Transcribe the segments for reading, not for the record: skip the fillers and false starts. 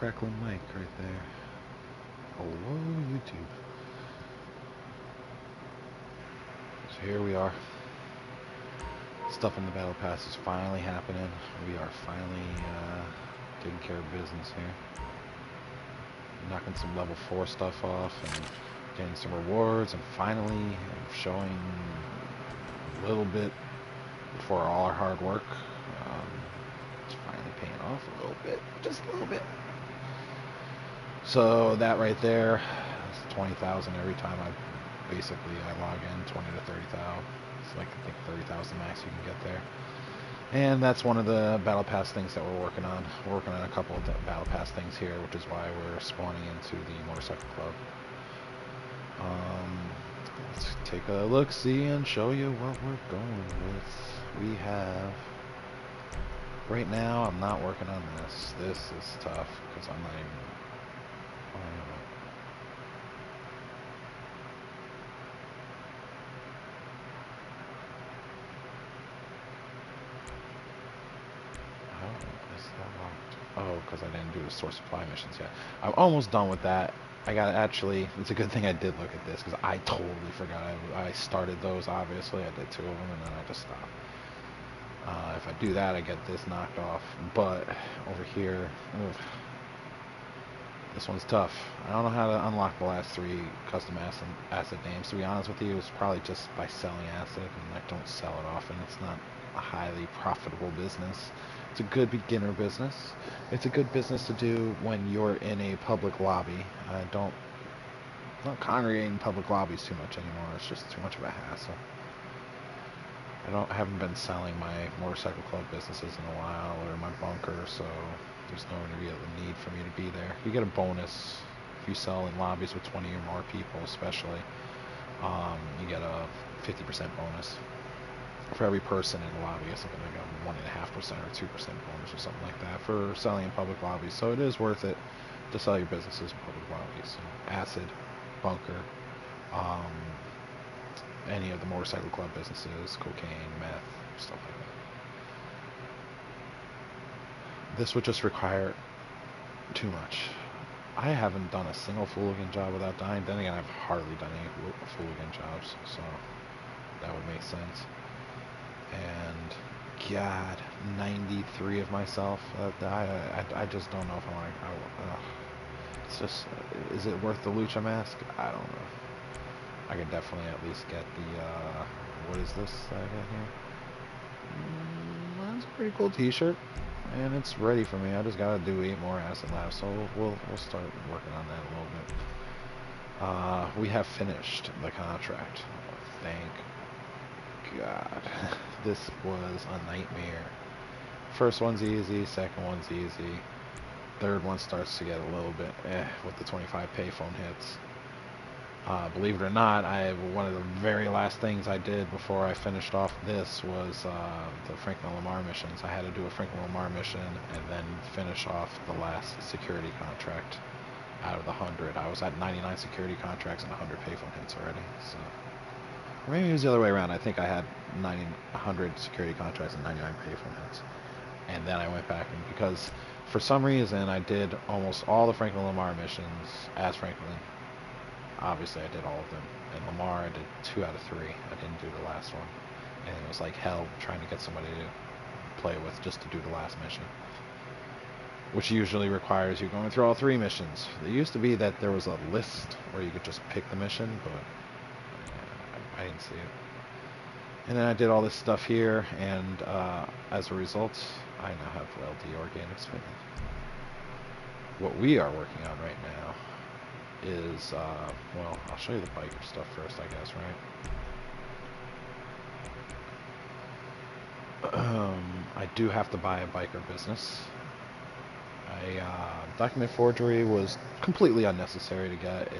crackling mic right there. Hello, YouTube. So here we are. Stuff in the Battle Pass is finally happening. We are finally taking care of business here. Knocking some level 4 stuff off and getting some rewards and finally showing a little bit for all our hard work. It's finally paying off a little bit. Just a little bit. So that right there is 20,000 every time I log in, 20 to 30,000. It's like I think 30,000 max you can get there. And that's one of the Battle Pass things that we're working on. We're working on a couple of Battle Pass things here, which is why we're spawning into the Motorcycle Club. Let's take a look-see and show you what we're going with. We have... Right now, I'm not working on this. This is tough, because I'm not even... Oh, because I didn't do the source supply missions yet. I'm almost done with that. I got actually, it's a good thing I did look at this because I totally forgot. I started those, obviously. I did 2 of them and then I just stopped. If I do that, I get this knocked off. But over here, this one's tough. I don't know how to unlock the last 3 custom asset names. To be honest with you, it's probably just by selling asset, and I don't sell it often. It's not a highly profitable business. It's a good beginner business. It's a good business to do when you're in a public lobby. I'm not congregating in public lobbies too much anymore. It's just too much of a hassle. I haven't been selling my motorcycle club businesses in a while, or my bunker, so there's no real need for me to be there. You get a bonus if you sell in lobbies with 20 or more people, especially. You get a 50% bonus for every person in the lobby. It's something like a 1.5% or 2% bonus or something like that for selling in public lobbies. So it is worth it to sell your businesses in public lobbies. So acid, bunker, any of the motorcycle club businesses, cocaine, meth, stuff like that. This would just require too much. I haven't done a single Fooligan job without dying. Then again, I've hardly done any Fooligan jobs, so that would make sense. And God, 93 of myself. I just don't know if I want to. It's just, is it worth the lucha mask? I don't know. I could definitely at least get the, what is this that I got here? That's a pretty cool t-shirt. And it's ready for me. I just gotta do 8 more acid labs, so we'll start working on that a little bit. We have finished the contract. Thank God. This was a nightmare. First one's easy, second one's easy. Third one starts to get a little bit with the 25 payphone hits. Believe it or not, one of the very last things I did before I finished off this was the Franklin Lamar missions. I had to do a Franklin Lamar mission and then finish off the last security contract out of the 100. I was at 99 security contracts and 100 payphone hits already. So, or maybe it was the other way around. I think I had 100 security contracts and 99 payphone hits. And then I went back, and because for some reason I did almost all the Franklin Lamar missions as Franklin. Obviously I did all of them. And Lamar, I did 2 out of 3. I didn't do the last one. And it was like hell trying to get somebody to play with just to do the last mission, which usually requires you going through all 3 missions. It used to be that there was a list where you could just pick the mission, but I didn't see it. And then I did all this stuff here, and as a result, I now have LD Organic Spinning. What we are working on right now is, well, I'll show you the biker stuff first, I guess, right? I do have to buy a biker business. Document forgery was completely unnecessary to get.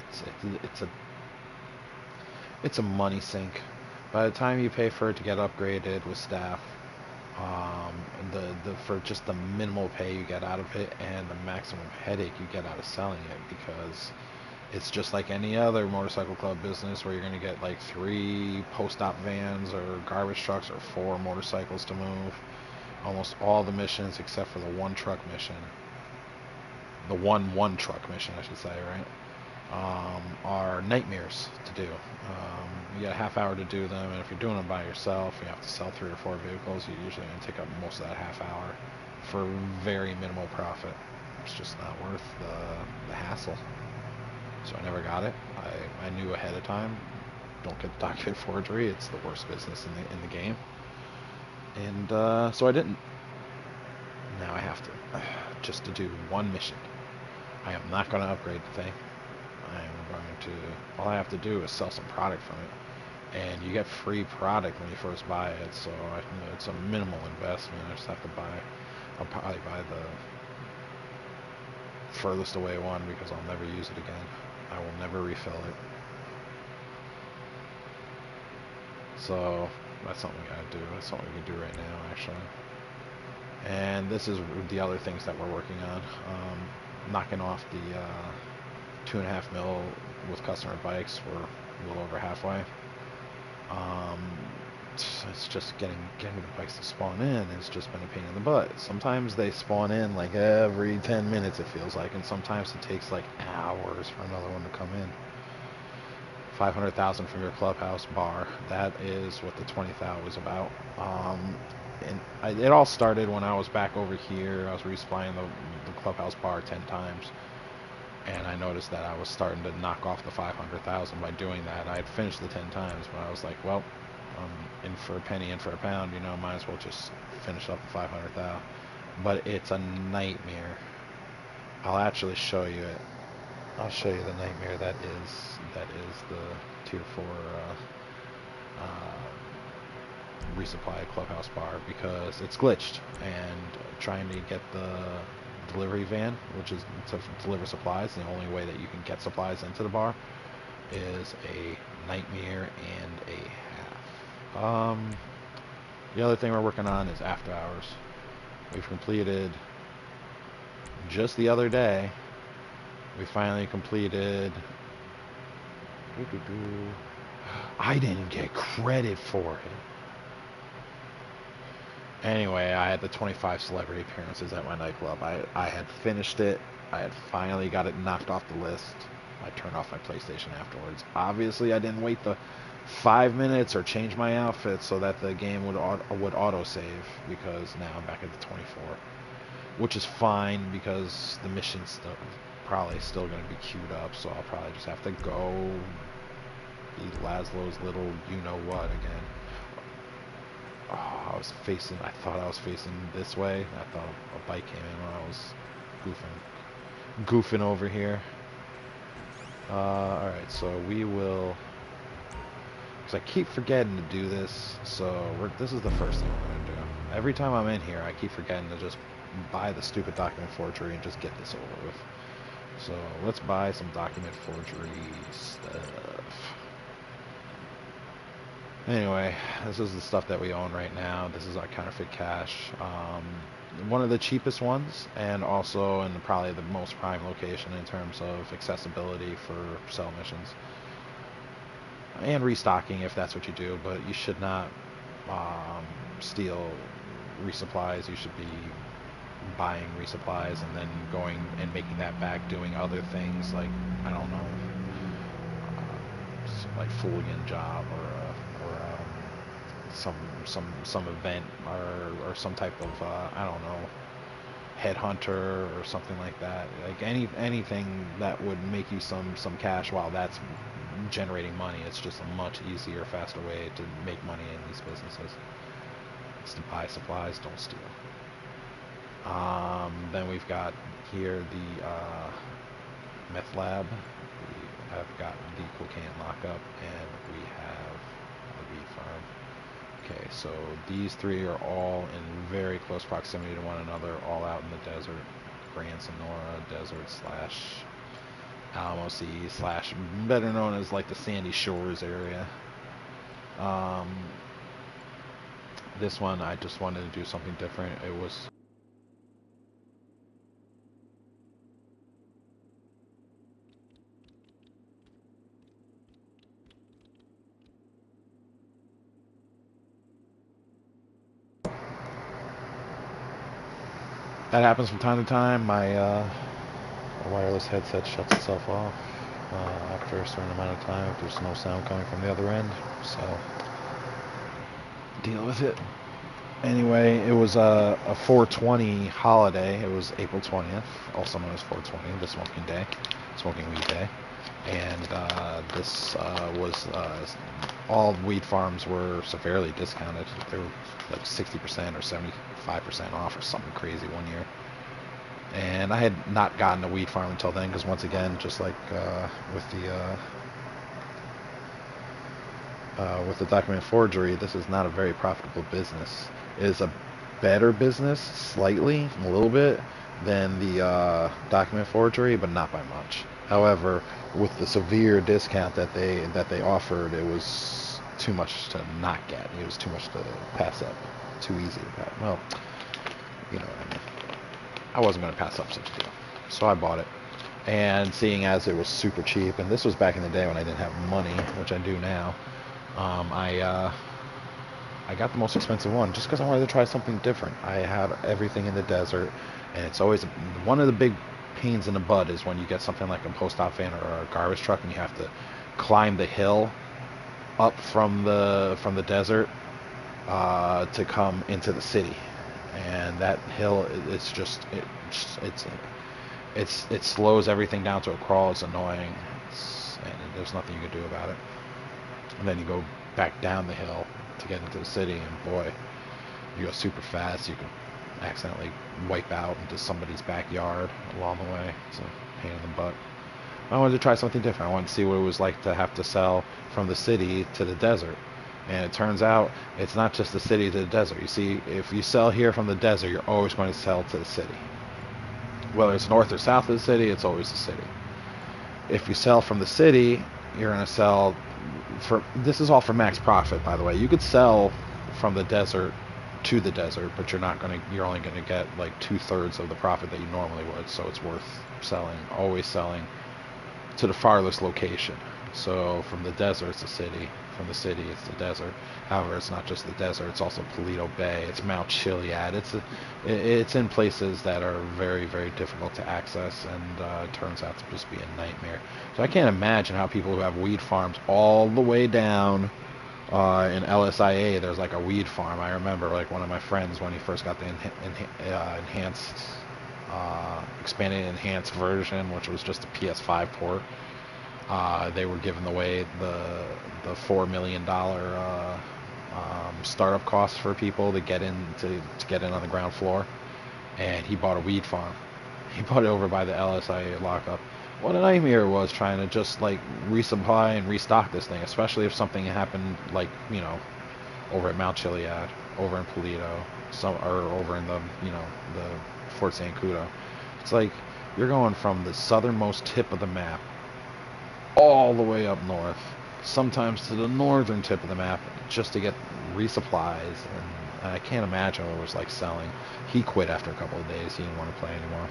It's a money sink. By the time you pay for it to get upgraded with staff, for just the minimal pay you get out of it and the maximum headache you get out of selling it, because it's just like any other motorcycle club business where you're going to get like 3 post-op vans or garbage trucks or 4 motorcycles to move. Almost all the missions except for the 1 truck mission the one truck mission, I should say, right? Are nightmares to do. You get a half hour to do them, and if you're doing them by yourself, you have to sell 3 or 4 vehicles. You're usually going to take up most of that half hour for very minimal profit. It's just not worth the hassle. So I never got it. I knew ahead of time, don't get the document forgery. It's the worst business in the game. And so I didn't. Now I have to, just to do one mission. I am not going to upgrade the thing. I'm going to, all I have to do is sell some product from it. And you get free product when you first buy it, so it's a minimal investment. I just have to buy, I'll probably buy the furthest away one because I'll never use it again. I will never refill it. So that's something we gotta do. That's something we can do right now, actually. And this is the other things that we're working on. Knocking off the 2.5 mil with customer bikes. We're a little over halfway. It's just getting the bikes to spawn in. It's just been a pain in the butt. Sometimes they spawn in like every 10 minutes, it feels like, and sometimes it takes like hours for another one to come in. 500,000 from your clubhouse bar. That is what the 20,000 was about. And it all started when I was back over here. I was resupplying the clubhouse bar 10 times. And I noticed that I was starting to knock off the 500,000 by doing that. I had finished the 10 times, but I was like, well, in for a penny, in for a pound, you know, might as well just finish up the 500,000. But it's a nightmare. I'll actually show you it. I'll show you the nightmare that is the tier 4 resupply clubhouse bar, because it's glitched, and trying to get the delivery van, which is to deliver supplies, the only way that you can get supplies into the bar, is a nightmare and a half. The other thing we're working on is after hours. We've completed, just the other day, we finally completed. I didn't get credit for it. Anyway, I had the 25 celebrity appearances at my nightclub. I had finished it. I had finally got it knocked off the list. I turned off my PlayStation afterwards. Obviously, I didn't wait the 5 minutes or change my outfit so that the game would auto-save, because now I'm back at the 24. Which is fine, because the mission's probably still going to be queued up, so I'll probably just have to go eat Laszlo's little you-know-what again. Oh, I thought I was facing this way. I thought a bike came in when I was goofing over here. Alright, so we will, because I keep forgetting to do this, so this is the first thing we're going to do. Every time I'm in here, I keep forgetting to just buy the stupid document forgery and just get this over with. So let's buy some document forgery stuff. Anyway, this is the stuff that we own right now. This is our counterfeit cash. One of the cheapest ones, and also in probably the most prime location in terms of accessibility for sell missions. And restocking if that's what you do, but you should not steal resupplies. You should be buying resupplies and then going and making that back doing other things like, I don't know, like Fooligan job or some event or some type of I don't know, headhunter or something like that. Like anything that would make you some cash while that's generating money. It's just a much easier, faster way to make money in these businesses. It's to buy supplies, don't steal. Then we've got here the meth lab. We have got the cocaine lockup, and we have the bee farm. Okay, so these three are all in very close proximity to one another, all out in the desert. Grand Sonora Desert / Alamo Sea / better known as like the Sandy Shores area. This one, I just wanted to do something different. It was that happens from time to time. My the wireless headset shuts itself off after a certain amount of time if there's no sound coming from the other end. So deal with it. Anyway, it was a 420 holiday. It was April 20th, also known as 420, the smoking weed day. And this was all weed farms were severely discounted. They were like 60% or 75% off or something crazy one year. And I had not gotten a weed farm until then, because once again, just like with the document forgery, this is not a very profitable business. It is a better business, slightly, a little bit, than the document forgery, but not by much. However, with the severe discount that they offered, it was too much to not get. It was too much to pass up. Too easy to pass. Well, you know what I mean. I wasn't going to pass up such a deal, so I bought it. And seeing as it was super cheap, and this was back in the day when I didn't have money, which I do now, I got the most expensive one just because I wanted to try something different. I had everything in the desert, and it's always one of the big pains in the butt is when you get something like a post-op van or a garbage truck, and you have to climb the hill up from the desert to come into the city. And that hill, it slows everything down to a crawl. It's annoying, and there's nothing you can do about it. And then you go back down the hill to get into the city, and boy, you go super fast. You can accidentally wipe out into somebody's backyard along the way. It's a pain in the butt. I wanted to try something different. I wanted to see what it was like to have to sell from the city to the desert. And it turns out it's not just the city to the desert. You see, if you sell here from the desert, you're always going to sell to the city. Whether it's north or south of the city, it's always the city. If you sell from the city, you're going to sell for, this is all for max profit, by the way. You could sell from the desert to the desert, but you're only going to get like 2/3 of the profit that you normally would. So it's worth always selling to the farthest location. So from the desert, it's the city. From the city, it's the desert. However, it's not just the desert. It's also Paleto Bay. It's Mount Chiliad. It's in places that are very, very difficult to access, and it turns out to just be a nightmare. So I can't imagine how people who have weed farms all the way down in LSIA, there's like a weed farm. I remember like one of my friends when he first got the expanded enhanced version, which was just a PS5 port. They were giving away the $4 million startup costs for people to get in on the ground floor, and he bought a weed farm. He bought it over by the LSIA lockup. What a nightmare it was trying to just like resupply and restock this thing, especially if something happened like, you know, over at Mount Chiliad, over in Paleto, or over in the Fort Zancudo. It's like you're going from the southernmost tip of the map all the way up north, sometimes to the northern tip of the map, just to get resupplies. And I can't imagine what it was like selling. He quit after a couple of days. He didn't want to play anymore,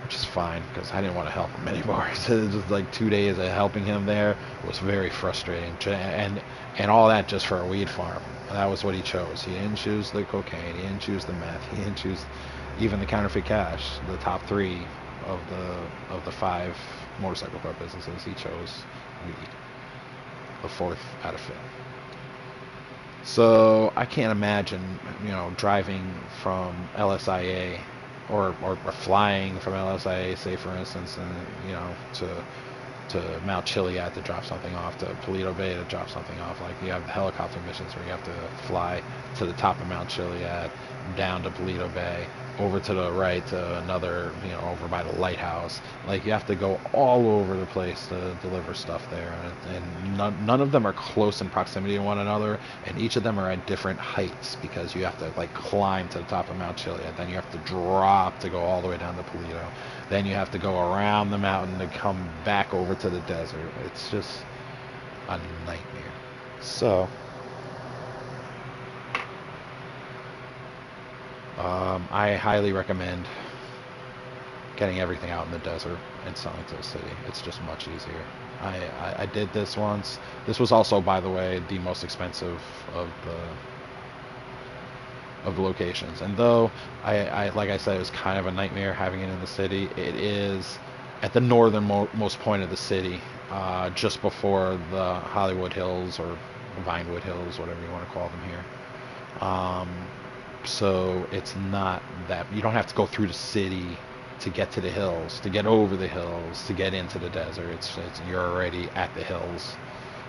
which is fine because I didn't want to help him anymore. So it was just like 2 days of helping him there was very frustrating, and all that just for a weed farm. And that was what he chose. He didn't choose the cocaine. He didn't choose the meth. He didn't choose even the counterfeit cash. The top 3 of the 5 motorcycle club businesses, he chose weed, the 4th out of 5. So I can't imagine, driving from LSIA or flying from LSIA, say for instance, to Mount Chiliad to drop something off, to Paleto Bay to drop something off. Like you have the helicopter missions where you have to fly to the top of Mount Chiliad, down to Paleto Bay, over to the right to another, over by the lighthouse. Like you have to go all over the place to deliver stuff there, and none of them are close in proximity to one another, and each of them are at different heights because you have to like climb to the top of Mount Chiliad, then you have to drop to go all the way down to Paleto, then you have to go around the mountain to come back over to the desert. It's just a nightmare. So I highly recommend getting everything out in the desert and selling to the city. It's just much easier. I did this once. This was also, by the way, the most expensive of of the locations. And though like I said, it was kind of a nightmare having it in the city, it is at the northernmost point of the city, just before the Hollywood Hills or Vinewood Hills, whatever you want to call them here. So it's not that you don't have to go through the city to get to the hills, to get over the hills, to get into the desert. It's you're already at the hills.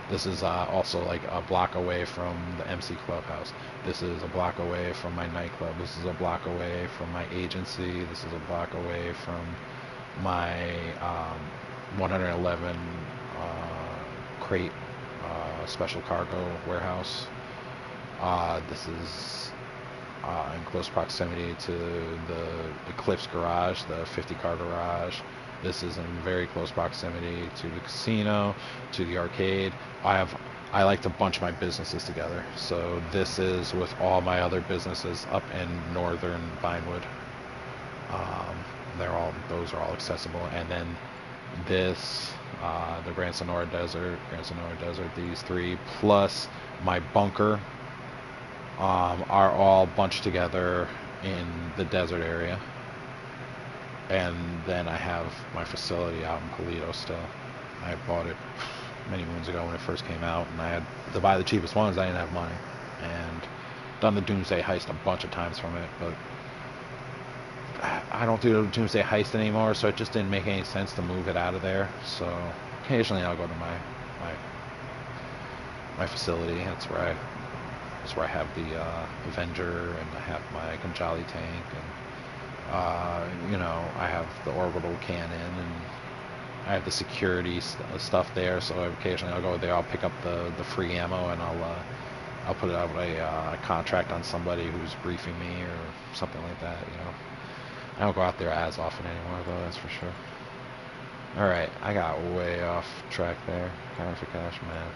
This is also like a block away from the MC Clubhouse. This is a block away from my nightclub. This is a block away from my agency. This is a block away from my 111 crate special cargo warehouse. This is in close proximity to the Eclipse garage, the 50 car garage. This is in very close proximity to the casino, to the arcade. I like to bunch my businesses together. So this is with all my other businesses up in northern Vinewood. Those are all accessible. And then this, the Grand Sonora Desert, these three, plus my bunker, are all bunched together in the desert area. And then I have my facility out in Paleto still. I bought it many moons ago when it first came out, and I had to buy the cheapest ones. I didn't have money, and done the Doomsday Heist a bunch of times from it, but I don't do the Doomsday Heist anymore, so it just didn't make any sense to move it out of there. So occasionally I'll go to my facility. That's where I have the Avenger, and I have my Ganjali tank, and I have the orbital cannon, and I have the security stuff there. So occasionally I'll go there. I'll pick up the free ammo, and I'll put out a contract on somebody who's briefing me or something like that. I don't go out there as often anymore, though. That's for sure. All right, I got way off track there. Counterfeit cash map.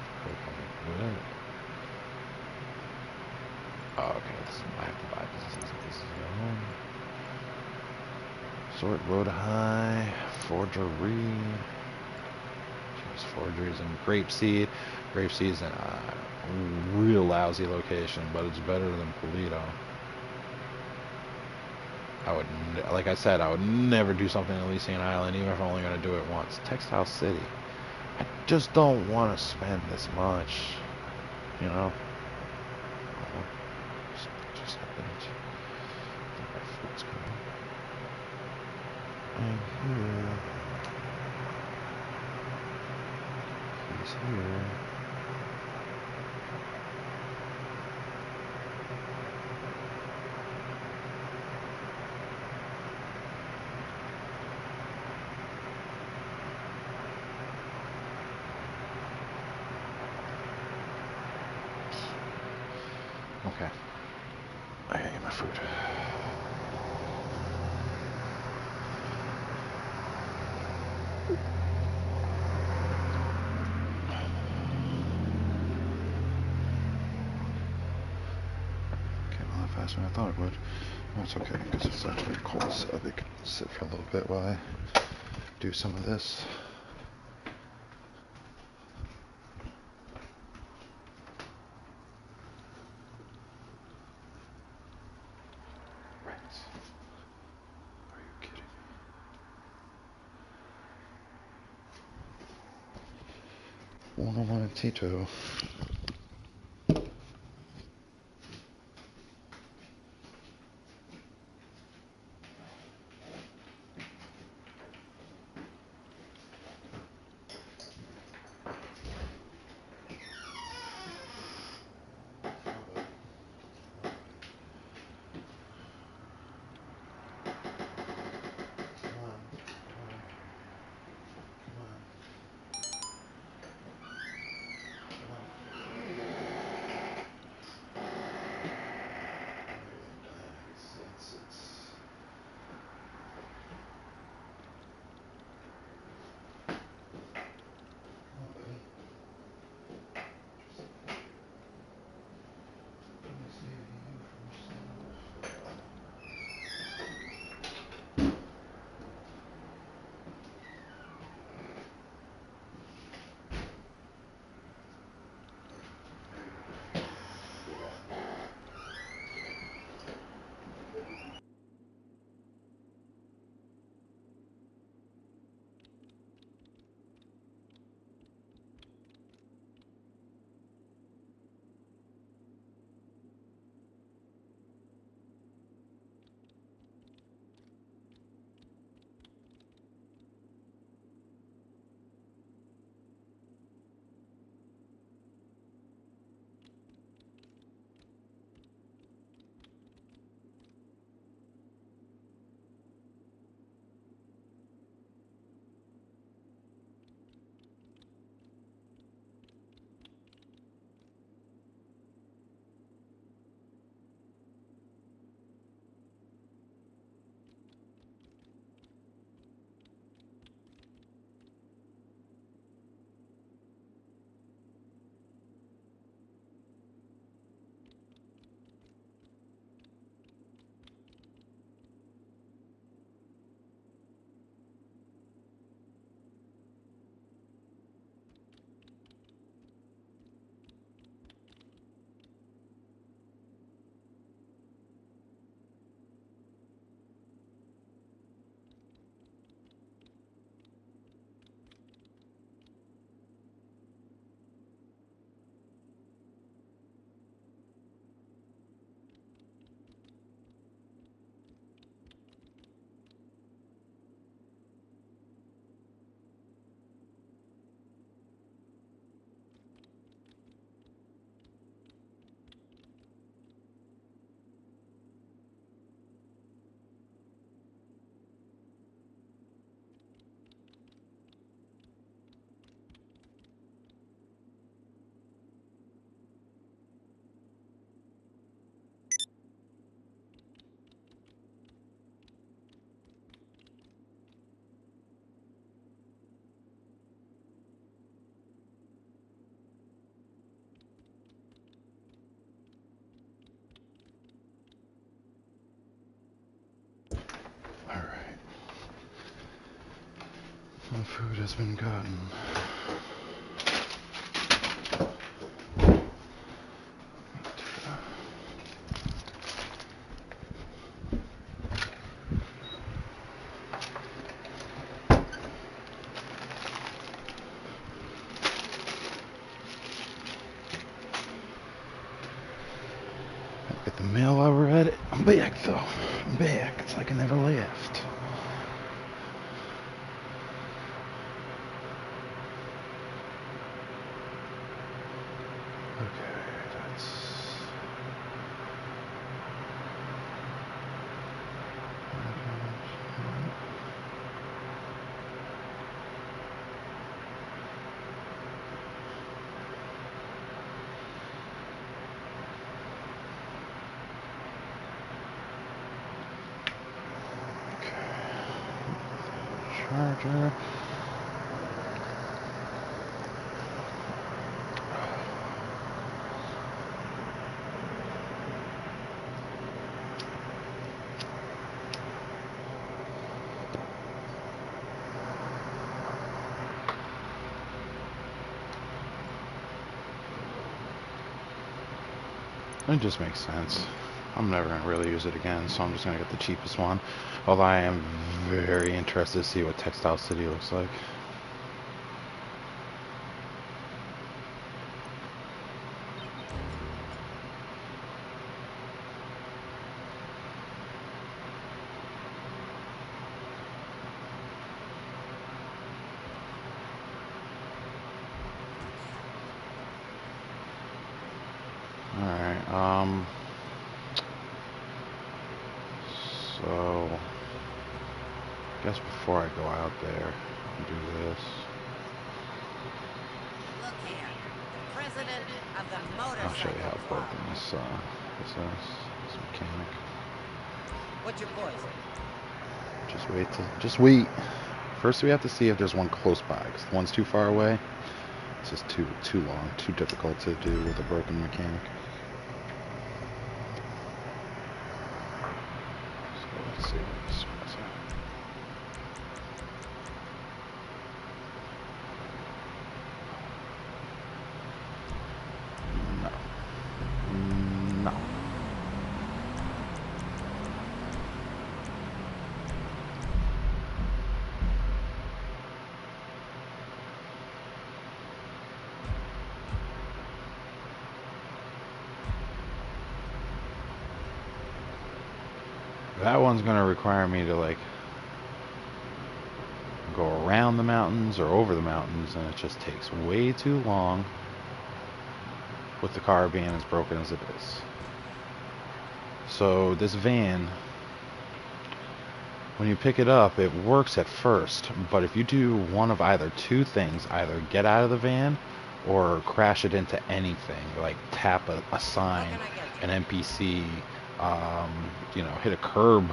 Oh, okay. I have to buy this is your Sort Road High, Forgery. Forgeries and Grapeseed. Grapeseed's in a real lousy location, but it's better than Paleto. Like I said, I would never do something in Elysian Island, even if I'm only going to do it once. Textile City. I just don't want to spend this much, you know? Just happened. I think my food's coming. And here. He's here. Okay. I gotta get my food. Came a lot faster than I thought it would. That's okay, because it's actually cold, so they can sit for a little bit while I do some of this. Un momentito. food has been gotten. Get the mail while we're at it. I'm back though. I'm back. It's like I never left. Charger. It just makes sense. I'm never going to really use it again, so I'm just going to get the cheapest one. Although I am very interested to see what Textile City looks like. Alright, so I guess before I go out there and do this. Look here, the president of the motorcycle I'll show you how club. broken this mechanic. What's your poison? Just wait. First we have to see if there's one close by, because the one's too far away. It's just too long, too difficult to do with a broken mechanic. So let's see what this one's at. No. That one's going to require me to like go around the mountains or over the mountains, and it just takes way too long with the car being as broken as it is. So this van, when you pick it up, it works at first, but if you do one of either two things, either get out of the van or crash it into anything, like tap a sign, an NPC, hit a curb,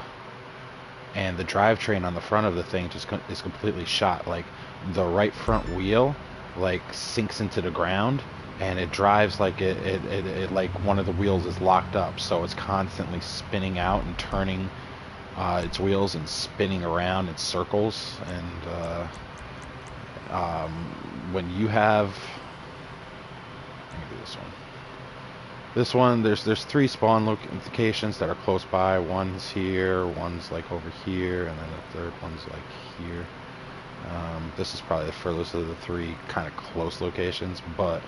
and the drivetrain on the front of the thing just is completely shot. Like the right front wheel like sinks into the ground, and it drives like it like one of the wheels is locked up, so it's constantly spinning out and turning its wheels and spinning around in circles. And when you have, let me do this one. This one, there's three spawn locations that are close by. One's here, one's like over here, and then the third one's like here. This is probably the furthest of the three kind of close locations, but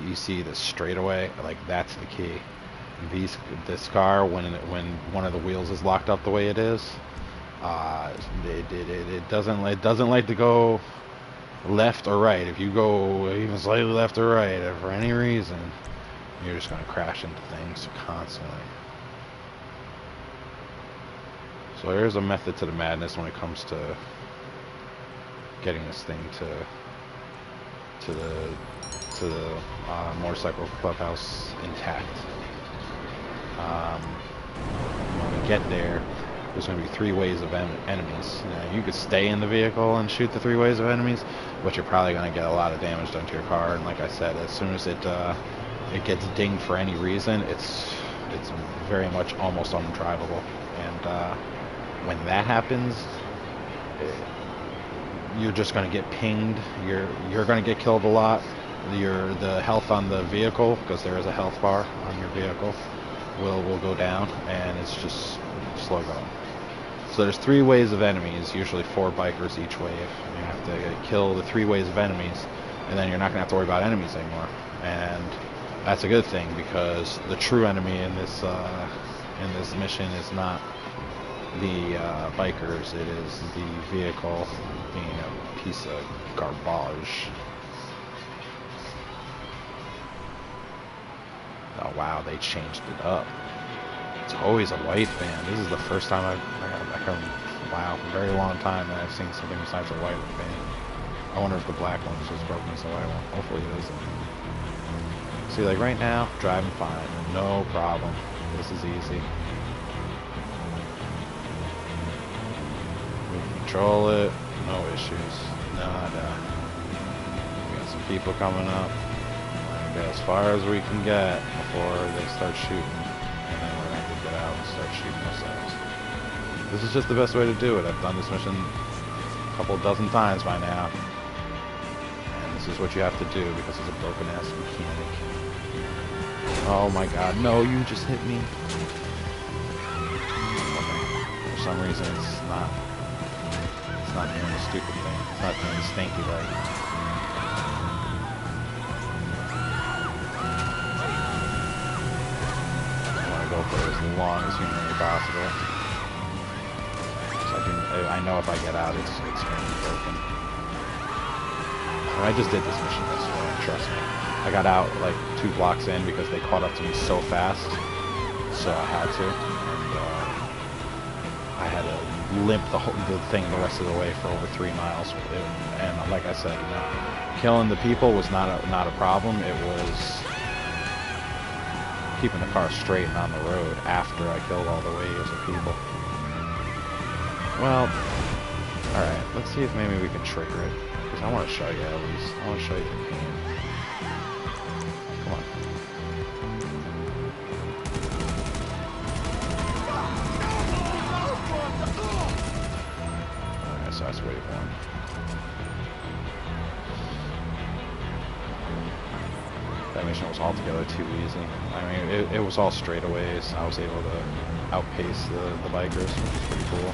you see this straightaway, like that's the key. This car, when one of the wheels is locked up the way it is, it doesn't like to go left or right. If you go even slightly left or right, for any reason, you're just going to crash into things constantly. So there's a method to the madness when it comes to getting this thing to the motorcycle clubhouse intact. When we get there's going to be three waves of enemies. You could stay in the vehicle and shoot the three waves of enemies, but you're probably going to get a lot of damage done to your car. And like I said, as soon as it gets dinged for any reason, it's very much almost undrivable. And when that happens, you're just going to get pinged. You're going to get killed a lot. The health on the vehicle, because there is a health bar on your vehicle, will go down, and it's just slow going. So there's 3 waves of enemies, usually 4 bikers each wave. You have to kill the 3 waves of enemies, and then you're not going to have to worry about enemies anymore. And that's a good thing, because the true enemy in this mission is not the bikers, it is the vehicle being a piece of garbage. Oh wow, they changed it up. It's always a white van. This is the first time wow, a very long time that I've seen something besides a white van. I wonder if the black one's just broken as the white one. Hopefully it isn't. See, like right now, driving fine, no problem. This is easy. We can control it, no issues. Nada. We got some people coming up. Get as far as we can get before they start shooting, and then we're gonna have to get out and start shooting ourselves. This is just the best way to do it. I've done this mission a couple dozen times by now, and this is what you have to do because it's a broken ass mechanic. Oh my god, no, you just hit me. Okay. For some reason it's not doing the stupid thing. It's not doing the stinky leg. Go for it as long as humanly possible. So I know if I get out, it's going to be broken. And I just did this mission yesterday, trust me. I got out like 2 blocks in because they caught up to me so fast, so I had to. And I had to limp the thing the rest of the way for over 3 miles. And like I said, you know, killing the people was not a problem. It was keeping the car straight and on the road after I killed all the waves of people. Well, alright, let's see if maybe we can trigger it. Because I want to show you at least. I want to show you the game. Come on. Alright, so that's wave 1. That mission was altogether too easy. I mean, it was all straightaways. I was able to outpace the bikers, which is pretty cool.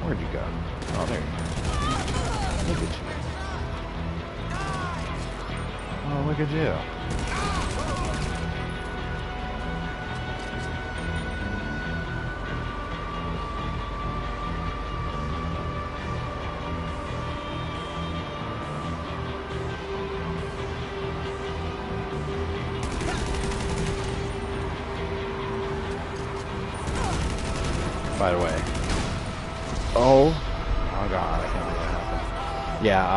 Where'd you go? Oh, there you go. Look at you. Oh, look at you. By the way. Oh god, I can't believe that happened. Yeah,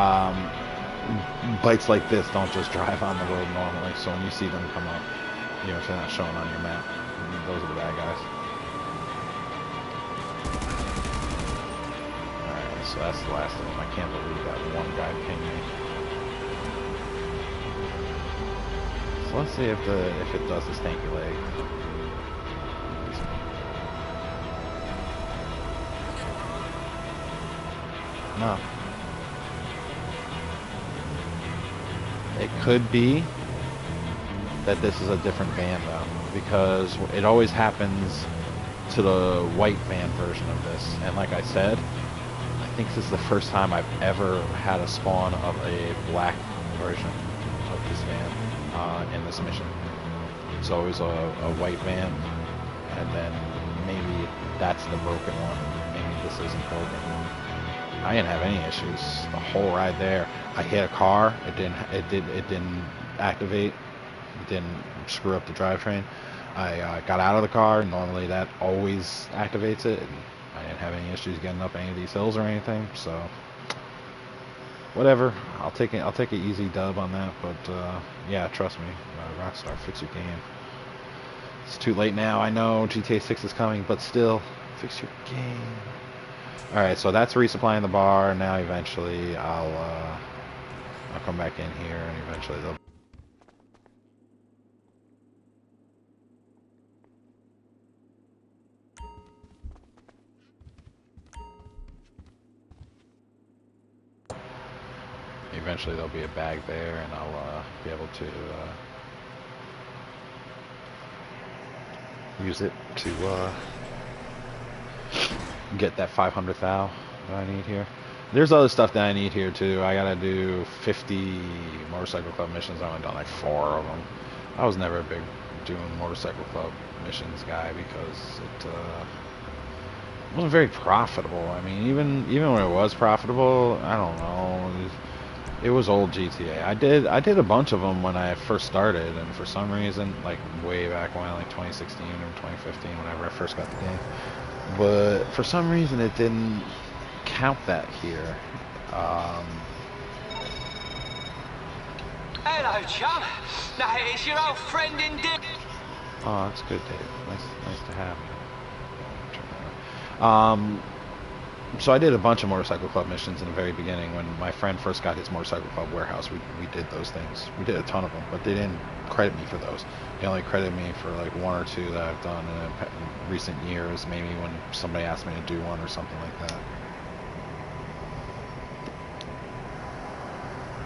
bikes like this don't just drive on the road normally, so when you see them come up, you know, if they're not showing on your map, those are the bad guys. Alright, so that's the last of them. I can't believe that one guy pinged me. So let's see if it does the stanky leg. No. It could be that this is a different van though, because it always happens to the white van version of this. And like I said, I think this is the first time I've ever had a spawn of a black version of this van in this mission. It's always a white van, and then maybe that's the broken one. Maybe this isn't broken. I didn't have any issues the whole ride there. I hit a car. It didn't activate. It didn't screw up the drivetrain. I got out of the car. Normally that always activates it. And I didn't have any issues getting up any of these hills or anything. So whatever. I'll take an easy dub on that. But yeah, trust me, Rockstar, fix your game. It's too late now. I know GTA 6 is coming, but still, fix your game. Alright, so that's resupplying the bar. Now eventually I'll come back in here and eventually they'll eventually there'll be a bag there, and I'll be able to use it to get that 500 thou that I need here. There's other stuff that I need here too. I gotta do 50 motorcycle club missions. I only done like 4 of them. I was never a big doing motorcycle club missions guy because it wasn't very profitable. I mean, even when it was profitable, I don't know. It was old GTA. I did a bunch of them when I first started, and for some reason, like way back when, like 2016 or 2015, whenever I first got the game. But for some reason, it didn't count that here. Hello, chum. Now it's your old friend indeed. Oh, that's good, Dave. Nice to have you. So I did a bunch of motorcycle club missions in the very beginning when my friend first got his motorcycle club warehouse. We did those things. We did a ton of them, but they didn't credit me for those. They only credited me for like 1 or 2 that I've done in recent years, maybe when somebody asked me to do one or something like that.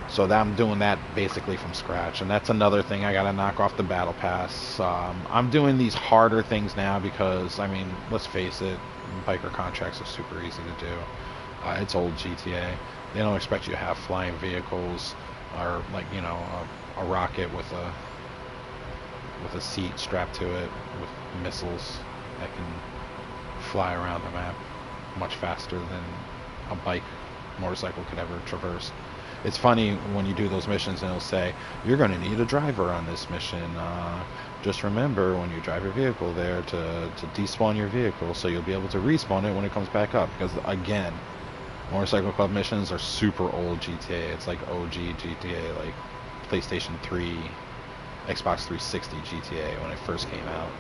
So I'm doing that basically from scratch, and that's another thing I gotta knock off the battle pass. I'm doing these harder things now because, I mean, let's face it, biker contracts are super easy to do. It's old GTA. They don't expect you to have flying vehicles or, like, you know, a rocket with a seat strapped to it with missiles that can fly around the map much faster than a bike motorcycle could ever traverse. It's funny when you do those missions and it'll say, you're going to need a driver on this mission. Just remember when you drive your vehicle there to despawn your vehicle so you'll be able to respawn it when it comes back up. Because again, motorcycle club missions are super old GTA. It's like OG GTA, like PlayStation 3, Xbox 360 GTA when it first came out.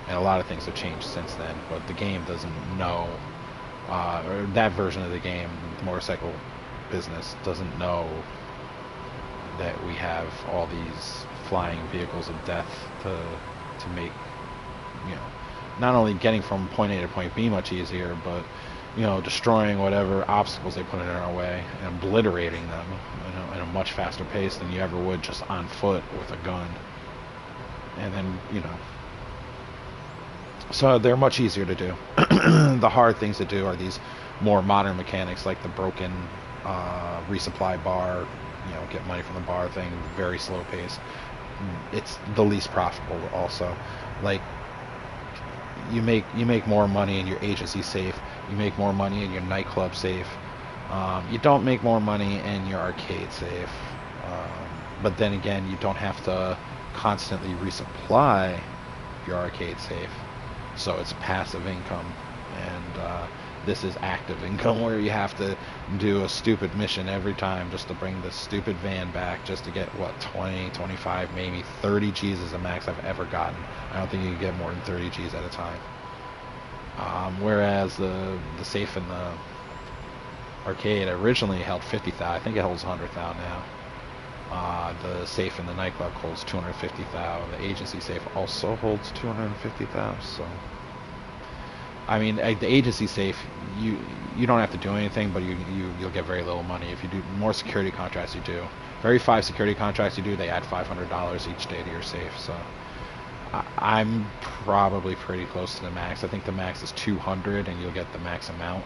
And a lot of things have changed since then, but the game doesn't know, or that version of the game, the motorcycle business doesn't know that we have all these flying vehicles of death to make, you know, not only getting from point A to point B much easier, but, you know, destroying whatever obstacles they put in our way and obliterating them in a much faster pace than you ever would just on foot with a gun. And then, you know, so they're much easier to do. The hard things to do are these more modern mechanics, like the broken resupply bar, you know, get money from the bar thing, very slow pace. It's the least profitable also. Like, you make more money in your agency safe, you make more money in your nightclub safe. You don't make more money in your arcade safe. But then again, you don't have to constantly resupply your arcade safe. So it's passive income, and this is active income where you have to do a stupid mission every time just to bring the stupid van back just to get, what, 20, 25, maybe 30 G's is the max I've ever gotten. I don't think you can get more than 30 G's at a time. Whereas the safe in the arcade originally held 50 thou. I think it holds 100 thou now. The safe in the nightclub holds 250 thou. The agency safe also holds 250 thou. So, I mean, the agency safe, you don't have to do anything, but you'll get very little money. If you do more security contracts, you do. For every 5 security contracts you do, they add $500 each day to your safe. So, I'm probably pretty close to the max. I think the max is 200, and you'll get the max amount.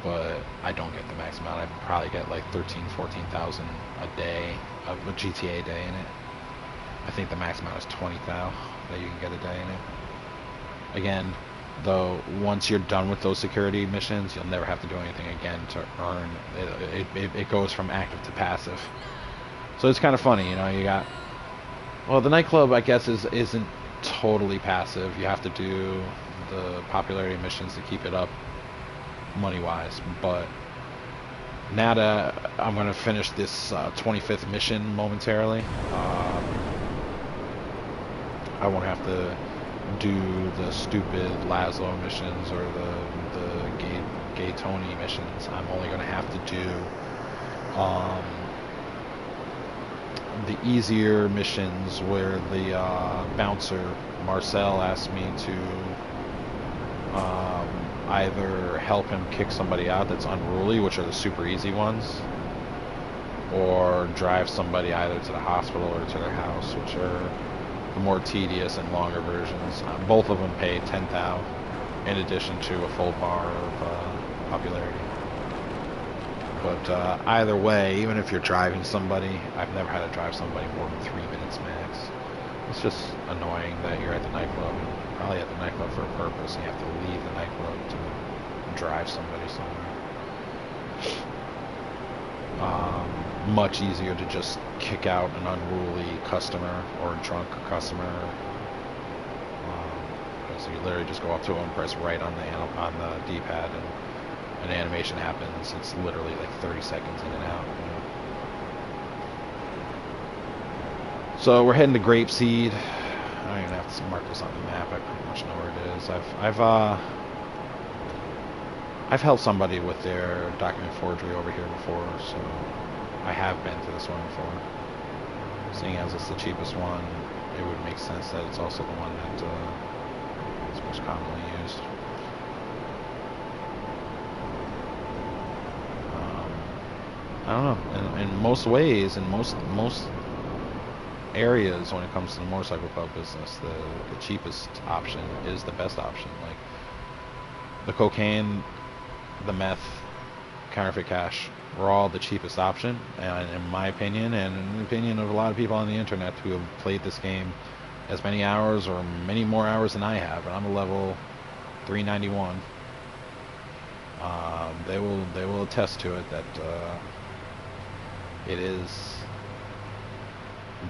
But I don't get the max amount. I probably get like 13,000, 14,000 a day, a GTA day in it. I think the max amount is 20 thou that you can get a day in it. Again, though, once you're done with those security missions, you'll never have to do anything again to earn. It goes from active to passive. So it's kind of funny, you know. You got, well, the nightclub, I guess, isn't totally passive. You have to do the popularity missions to keep it up money-wise, but now that I'm going to finish this 25th mission momentarily, I won't have to do the stupid Laszlo missions or the gay Tony missions. I'm only going to have to do the easier missions where the bouncer Marcel asked me to either help him kick somebody out that's unruly, which are the super easy ones, or drive somebody either to the hospital or to their house, which are the more tedious and longer versions. Both of them pay 10,000 in addition to a full bar of popularity. But either way, even if you're driving somebody, I've never had to drive somebody more than 3 minutes max. It's just annoying that you're at the nightclub, probably at the nightclub for a purpose, and you have to leave the nightclub to drive somebody somewhere. Much easier to just kick out an unruly customer or a drunk customer. So you literally just go up to them, press right on the D-pad, and an animation happens. It's literally like 30 seconds in and out. You know? So we're heading to Grapeseed. I don't even have to mark this on the map. I pretty much know where it is. I've helped somebody with their document forgery over here before, so I have been to this one before. Seeing as it's the cheapest one, it would make sense that it's also the one that is most commonly used. I don't know. In most ways, in most areas, when it comes to the motorcycle club business, the cheapest option is the best option. Like the cocaine, the meth, counterfeit cash were all the cheapest option, and in my opinion, and in the opinion of a lot of people on the internet who have played this game as many hours or many more hours than I have, and I'm a level 391. They will attest to it that it is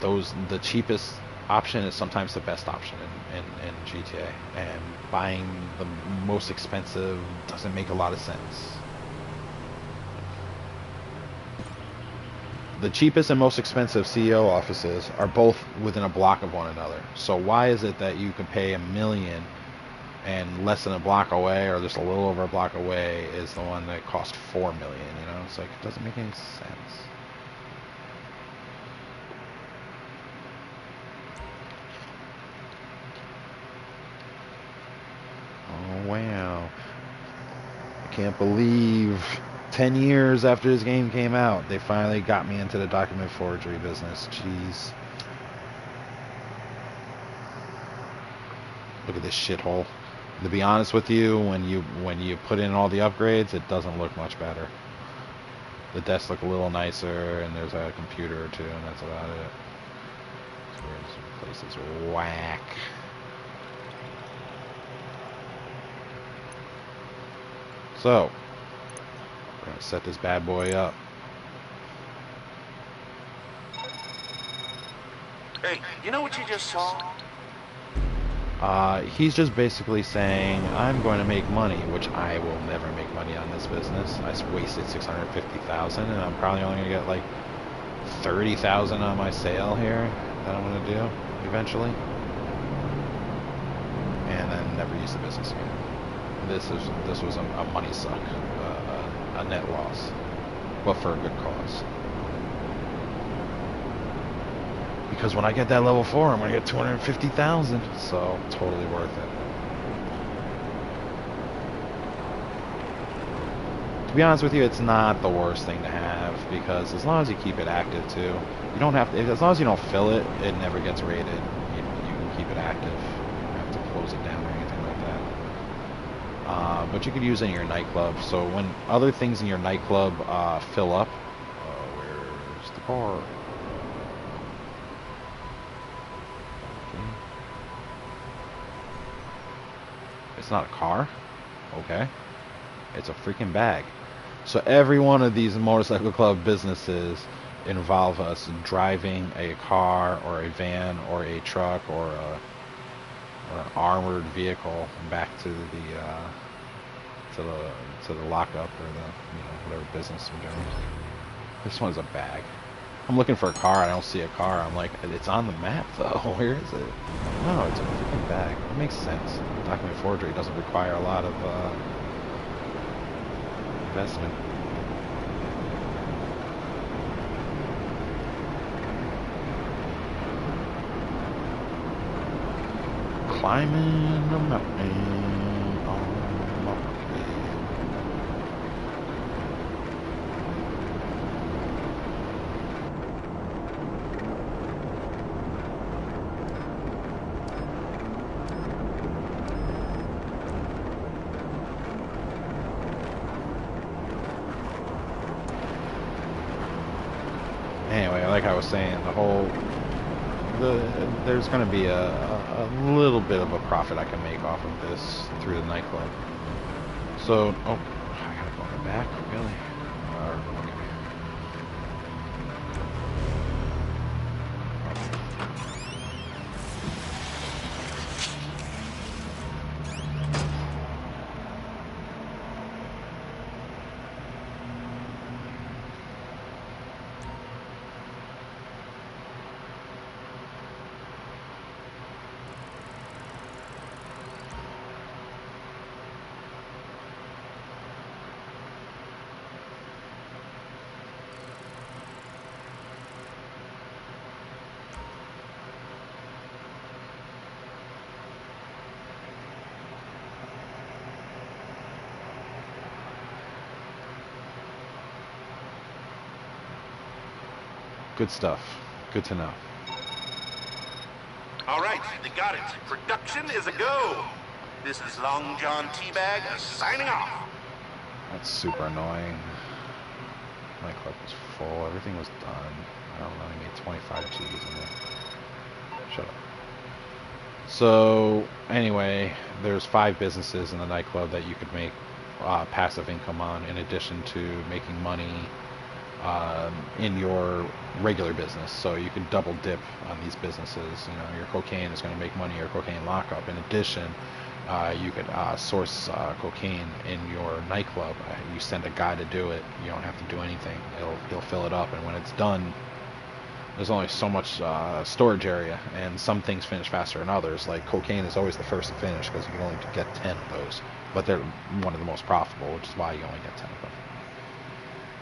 the cheapest option is sometimes the best option in GTA, and buying the most expensive doesn't make a lot of sense. The cheapest and most expensive CEO offices are both within a block of one another. So why is it that you can pay $1 million and less than a block away, or just a little over a block away, is the one that costs $4 million? You know, it's like, it doesn't make any sense. Oh wow! I can't believe 10 years after this game came out, they finally got me into the document forgery business. Jeez. Look at this shithole. To be honest with you, when you put in all the upgrades, it doesn't look much better. The desks look a little nicer, and there's a computer or two, and that's about it. This place is whack. So, we're going to set this bad boy up. Hey, you know what you just saw? He's just basically saying, I'm going to make money, which I will never make money on this business. I wasted $650,000, and I'm probably only going to get like $30,000 on my sale here that I'm going to do eventually, and then never use the business again. This was a money suck, a net loss, but for a good cause. Because when I get that level 4, I'm gonna get 250,000, so totally worth it. To be honest with you, it's not the worst thing to have, because as long as you keep it active too, you don't have to. As long as you don't fill it, it never gets raided. You can keep it active. You don't have to close it down or anything like that. But you could use it in your nightclub. So when other things in your nightclub fill up, where's the car? It's not a car. Okay. It's a freaking bag. So every one of these motorcycle club businesses involve us driving a car or a van or a truck or an armored vehicle back to the lockup or whatever business we're doing. This one's a bag. I'm looking for a car. I don't see a car. I'm like, it's on the map though. Where is it? No, it's a freaking bag. It makes sense. Document forgery doesn't require a lot of investment. Climbing the mountain. like I was saying, there's going to be a little bit of a profit I can make off of this through the nightclub. So, oh, I gotta go in the back, really? Okay. Good stuff. Good to know. All right, they got it. Production is a go. This is Long John Teabag signing off. That's super annoying. My club was full. Everything was done. I don't know. I made 25 G's in it. Shut up. So, anyway, there's 5 businesses in the nightclub that you could make passive income on, in addition to making money in your regular business. So you can double dip on these businesses. You know, your cocaine is going to make money, your cocaine lockup. In addition, you could source cocaine in your nightclub. You send a guy to do it. You don't have to do anything. He'll fill it up, and when it's done, there's only so much storage area, and some things finish faster than others. Like cocaine is always the first to finish because you can only get 10 of those, but they're one of the most profitable, which is why you only get 10 of them.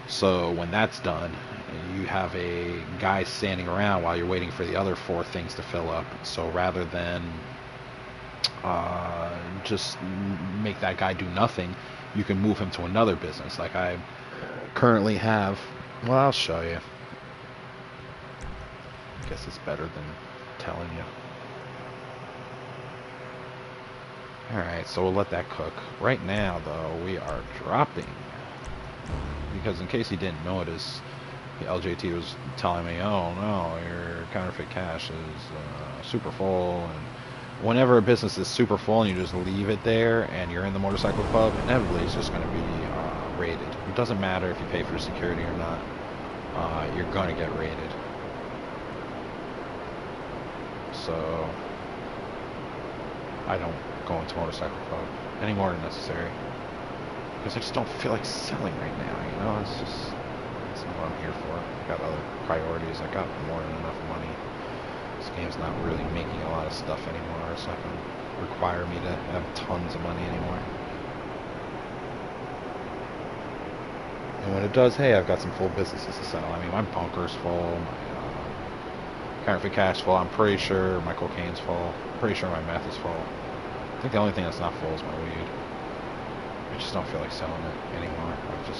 So when that's done, you have a guy standing around while you're waiting for the other 4 things to fill up. So rather than just make that guy do nothing, you can move him to another business. Like I currently have, well, I'll show you. I guess it's better than telling you. Alright, so we'll let that cook. Right now, though, we are dropping. Because in case you didn't notice, the LJT was telling me, oh no, your counterfeit cash is super full. And whenever a business is super full and you just leave it there and you're in the motorcycle club, inevitably it's just going to be raided. It doesn't matter if you pay for security or not, you're going to get raided. So I don't go into motorcycle club any more than necessary. Because I just don't feel like selling right now, you know? It's not what I'm here for. I got other priorities. I got more than enough money. This game's not really making a lot of stuff anymore, so it can require me to have tons of money anymore. And when it does, hey, I've got some full businesses to sell. I mean, my bunker's full, my counterfeit cash full. I'm pretty sure my cocaine's full. Pretty sure my meth is full. I think the only thing that's not full is my weed. I just don't feel like selling it anymore. I'm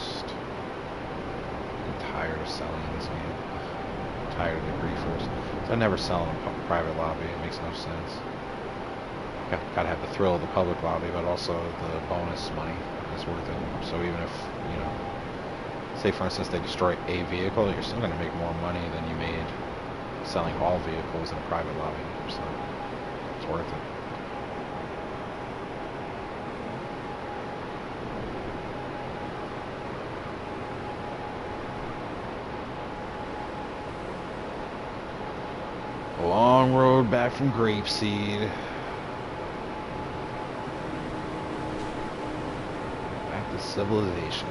tired of selling this game. I'm tired of the griefers. So I never sell in a private lobby. It makes no sense. Gotta have the thrill of the public lobby, but also the bonus money is worth it. So even if, you know, say for instance they destroy a vehicle, you're still going to make more money than you made selling all vehicles in a private lobby. So it's worth it. A long road back from Grapeseed. Back to civilization.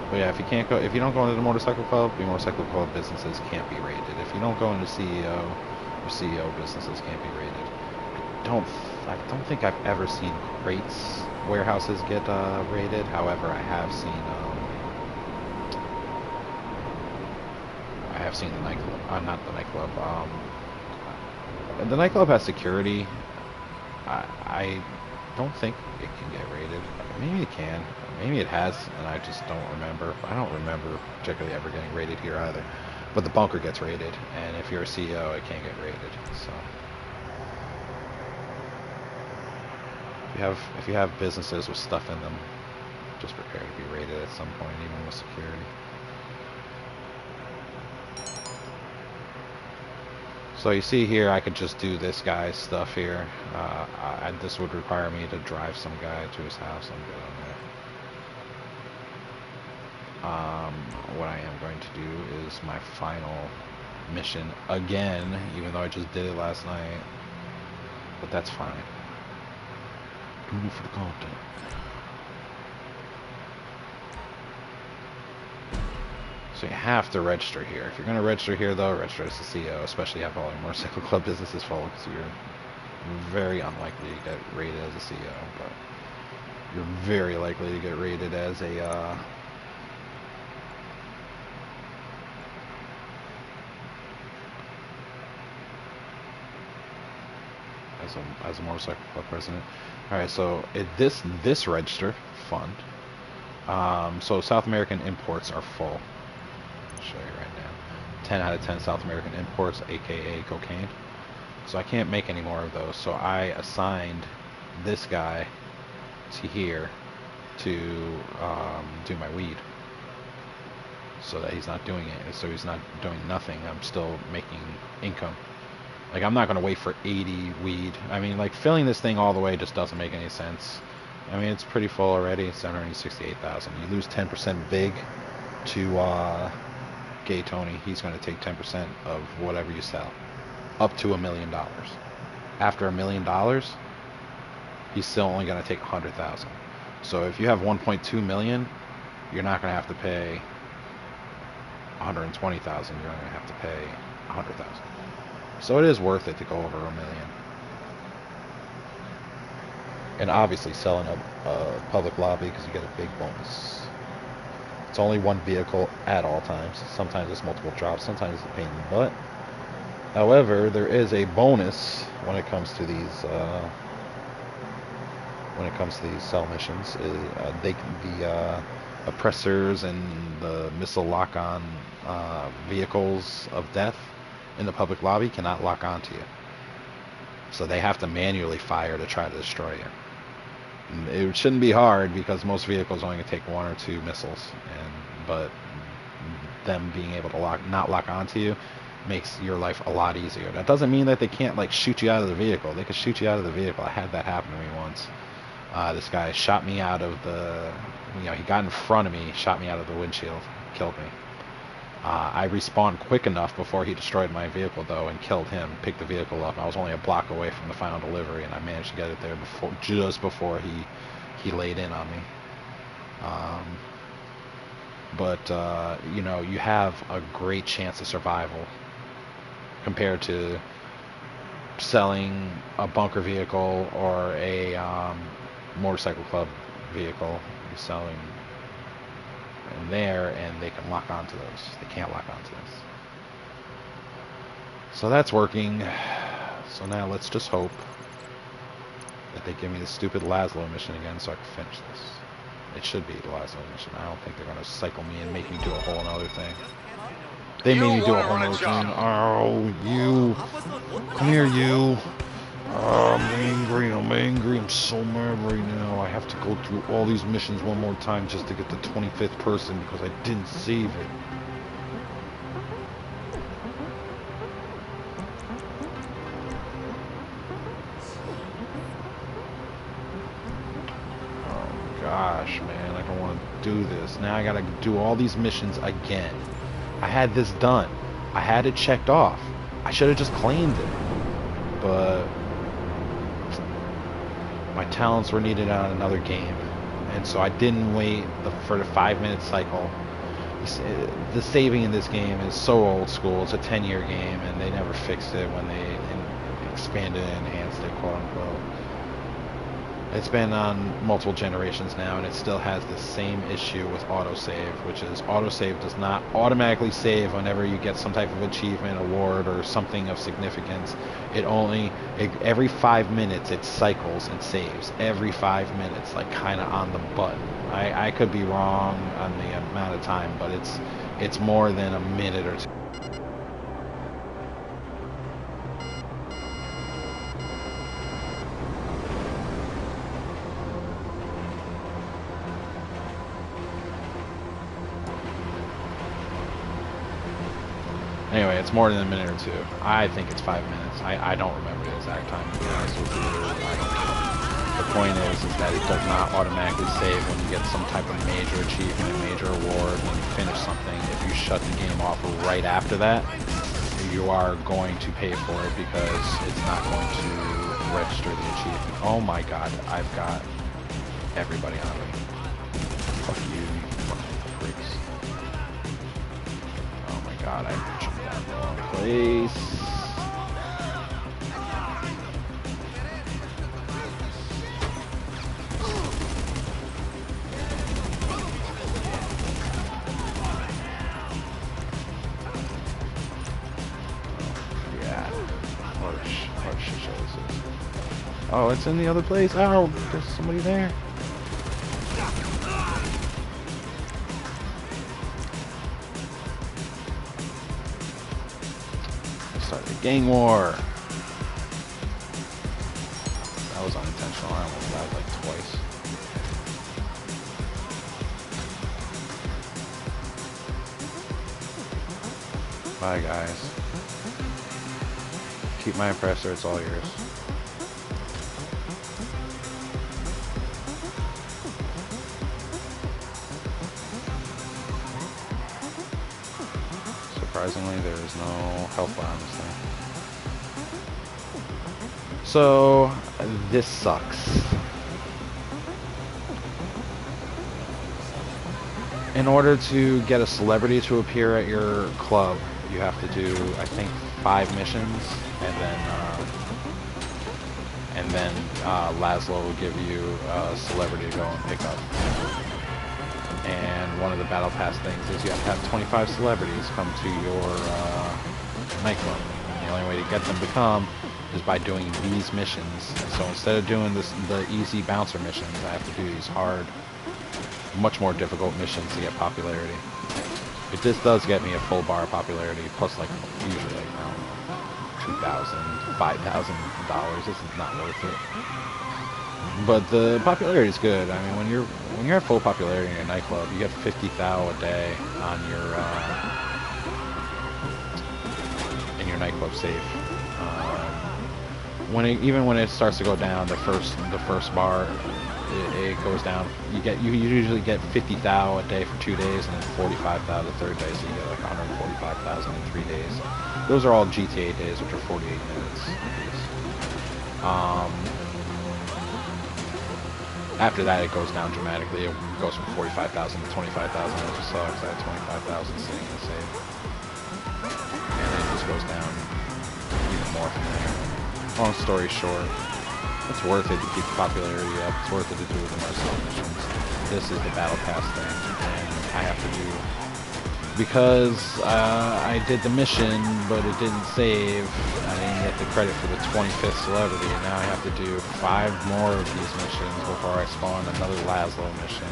But yeah, if you don't go into the motorcycle club, your motorcycle club businesses can't be raided. If you don't go into CEO, your CEO businesses can't be raided. I don't think I've ever seen crates warehouses get raided. However, I have seen the nightclub. Not the nightclub. The nightclub has security. I don't think it can get raided. Maybe it can. Maybe it has, and I just don't remember. I don't remember particularly ever getting raided here either. But the bunker gets raided, and if you're a CEO, it can't get raided. So if you have businesses with stuff in them, just prepare to be raided at some point, even with security. So you see here, I could just do this guy's stuff here. This would require me to drive some guy to his house. I'm good on that. What I am going to do is my final mission again, even though I just did it last night. But that's fine. Doing it for the content. So you have to register here. If you're going to register here, though, register as the CEO, especially have all your motorcycle club businesses full, because you're very unlikely to get rated as a CEO, but you're very likely to get rated as a as a motorcycle club president. All right, so this register fund. So South American imports are full. I'll show you right now. 10 out of 10 South American imports, aka cocaine. So I can't make any more of those. So I assigned this guy to here to do my weed. So that he's not doing it. So he's not doing nothing. I'm still making income. Like, I'm not going to wait for 80 weed. I mean, like, filling this thing all the way just doesn't make any sense. I mean, it's pretty full already. 768,000. You lose 10% big to Gay Tony. He's going to take 10% of whatever you sell, up to $1 million. After $1 million, he's still only going to take 100,000. So if you have 1.2 million, you're not going to have to pay 120,000. You're going to have to pay 100,000. So it is worth it to go over $1 million. And obviously selling a public lobby, because you get a big bonus. It's only one vehicle at all times. Sometimes it's multiple drops. Sometimes it's a pain in the butt. However, there is a bonus when it comes to these cell missions. The oppressors and the missile lock-on vehicles of death in the public lobby cannot lock onto you. So they have to manually fire to try to destroy you. And it shouldn't be hard, because most vehicles only take 1 or 2 missiles, but them being able to not lock onto you makes your life a lot easier. That doesn't mean that they can't, like, shoot you out of the vehicle. They could shoot you out of the vehicle. I had that happen to me once. This guy shot me out of the, he got in front of me, shot me out of the windshield, killed me. I respawned quick enough before he destroyed my vehicle, though, and killed him, picked the vehicle up. I was only a block away from the final delivery, and I managed to get it there just before he laid in on me. You have a great chance of survival compared to selling a bunker vehicle or a motorcycle club vehicle. You're selling in there, and they can lock onto those. They can't lock onto this. So that's working. So now let's just hope that they give me the stupid Laszlo mission again, so I can finish this. It should be the Laszlo mission. I don't think they're gonna cycle me and make me do a whole another thing. They made me do a whole other thing. Oh, you. Come here, you. Oh, I'm angry. I'm so mad right now. I have to go through all these missions one more time just to get the 25th person because I didn't save it. Oh gosh, man. I don't want to do this. Now I gotta do all these missions again. I had this done. I had it checked off. I should have just claimed it. But my talents were needed on another game, and so I didn't wait for the 5-minute cycle. The saving in this game is so old school. It's a 10-year game, and they never fixed it when they expanded and enhanced it, quote unquote. It's been on multiple generations now, and it still has the same issue with autosave, which is autosave does not automatically save whenever you get some type of achievement, award, or something of significance. Every 5 minutes it cycles and saves. Every 5 minutes, like kind of on the button. I could be wrong on the amount of time, but it's more than a minute or two. Anyway, it's more than a minute or two. I think it's 5 minutes. I don't remember the exact time, to be honest with you. I don't know. The point is that it does not automatically save when you get some type of major achievement, major award, when you finish something. If you shut the game off right after that, you are going to pay for it because it's not going to register the achievement. Oh my god, I've got everybody on me. Fuck you, you fucking pricks. Oh my god, I jumped down the wrong place. Oh, it's in the other place. Oh, there's somebody there. I started a gang war. That was unintentional. I almost died like twice. Bye, guys. Keep my oppressor. It's all yours. Surprisingly, there is no health bar on this thing. So, this sucks. In order to get a celebrity to appear at your club, you have to do, I think, 5 missions, and then Laszlo will give you a celebrity to go and pick up. And one of the battle pass things is you have to have 25 celebrities come to your nightclub. And the only way to get them to come is by doing these missions. So instead of doing the easy bouncer missions, I have to do these hard, much more difficult missions to get popularity. If this does get me a full bar of popularity, plus like usually like, I don't know, $2,000, $5,000, this is not worth it. But the popularity is good. I mean, when you're at full popularity in your nightclub, you get 50 thou a day on your in your nightclub safe. Even when it starts to go down, the first bar, it goes down. You usually get 50 thou a day for 2 days, and then 45 thou the third day, so you get like 145,000 in 3 days. Those are all GTA days, which are 48 minutes apiece. After that, it goes down dramatically. It goes from 45,000 to 25,000, which sucks. I had 25,000 sitting in the safe. And then it just goes down even more from there. Long story short, it's worth it to keep the popularity up. It's worth it to do the Marcel missions. This is the Battle Pass thing, and I have to do... Because I did the mission, but it didn't save, I didn't get the credit for the 25th celebrity, and now I have to do 5 more of these missions before I spawn another Laszlo mission.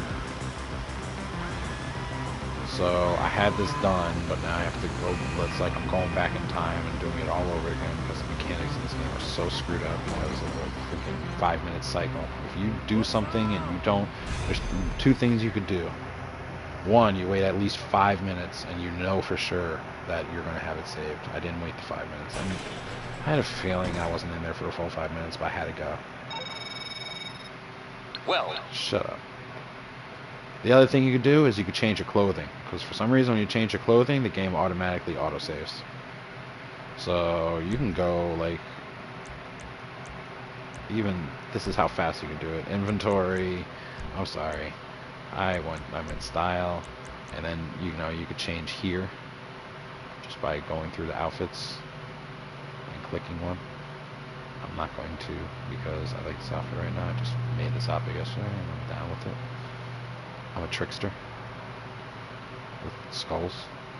So I had this done, but now I have to go, it's like I'm going back in time and doing it all over again because the mechanics in this game are so screwed up because of the freaking 5-minute cycle. If you do something and you don't, there's 2 things you could do. One, you wait at least 5 minutes and you know for sure that you're going to have it saved. I didn't wait the 5 minutes. I had a feeling I wasn't in there for the full 5 minutes, but I had to go. Well, shut up. The other thing you could do is you could change your clothing, because for some reason when you change your clothing, the game automatically autosaves. So you can go like, even, this is how fast you can do it. Inventory, I'm sorry. I'm in style, and then you could change here just by going through the outfits and clicking one. I'm not going to because I like this outfit right now. I just made this outfit yesterday and I'm down with it. I'm a trickster with skulls.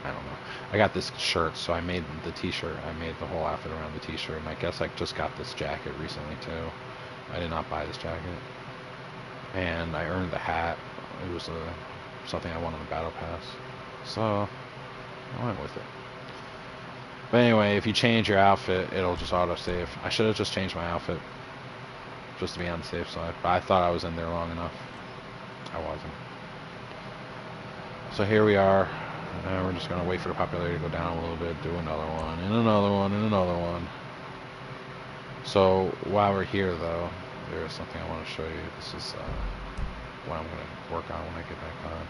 I don't know. I got this shirt, so I made the t-shirt. I made the whole outfit around the t-shirt, and I guess I just got this jacket recently too. I did not buy this jacket, and I earned the hat. It was something I won on the Battle Pass, so I went with it. But anyway, if you change your outfit, it'll just auto-save. I should have just changed my outfit, just to be on the safe side. But I thought I was in there long enough. I wasn't. So here we are. We're just going to wait for the popularity to go down a little bit, do another one, and another one, and another one. So while we're here, though, there's something I want to show you. This is what I'm going to work on when I get back on.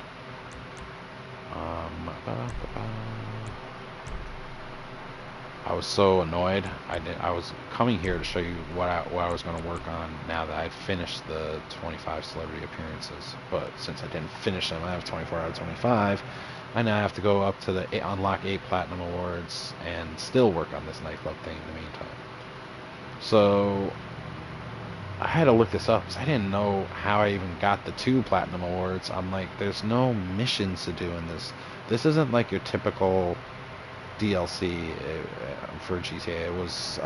I was so annoyed. I was coming here to show you what I was going to work on now that I finished the 25 celebrity appearances. But since I didn't finish them, I have 24 out of 25. I now have to go up to the unlock 8 platinum awards and still work on this nightclub thing in the meantime. So I had to look this up because I didn't know how I even got the 2 platinum awards. I'm like, there's no missions to do in this. This isn't like your typical DLC for GTA. It was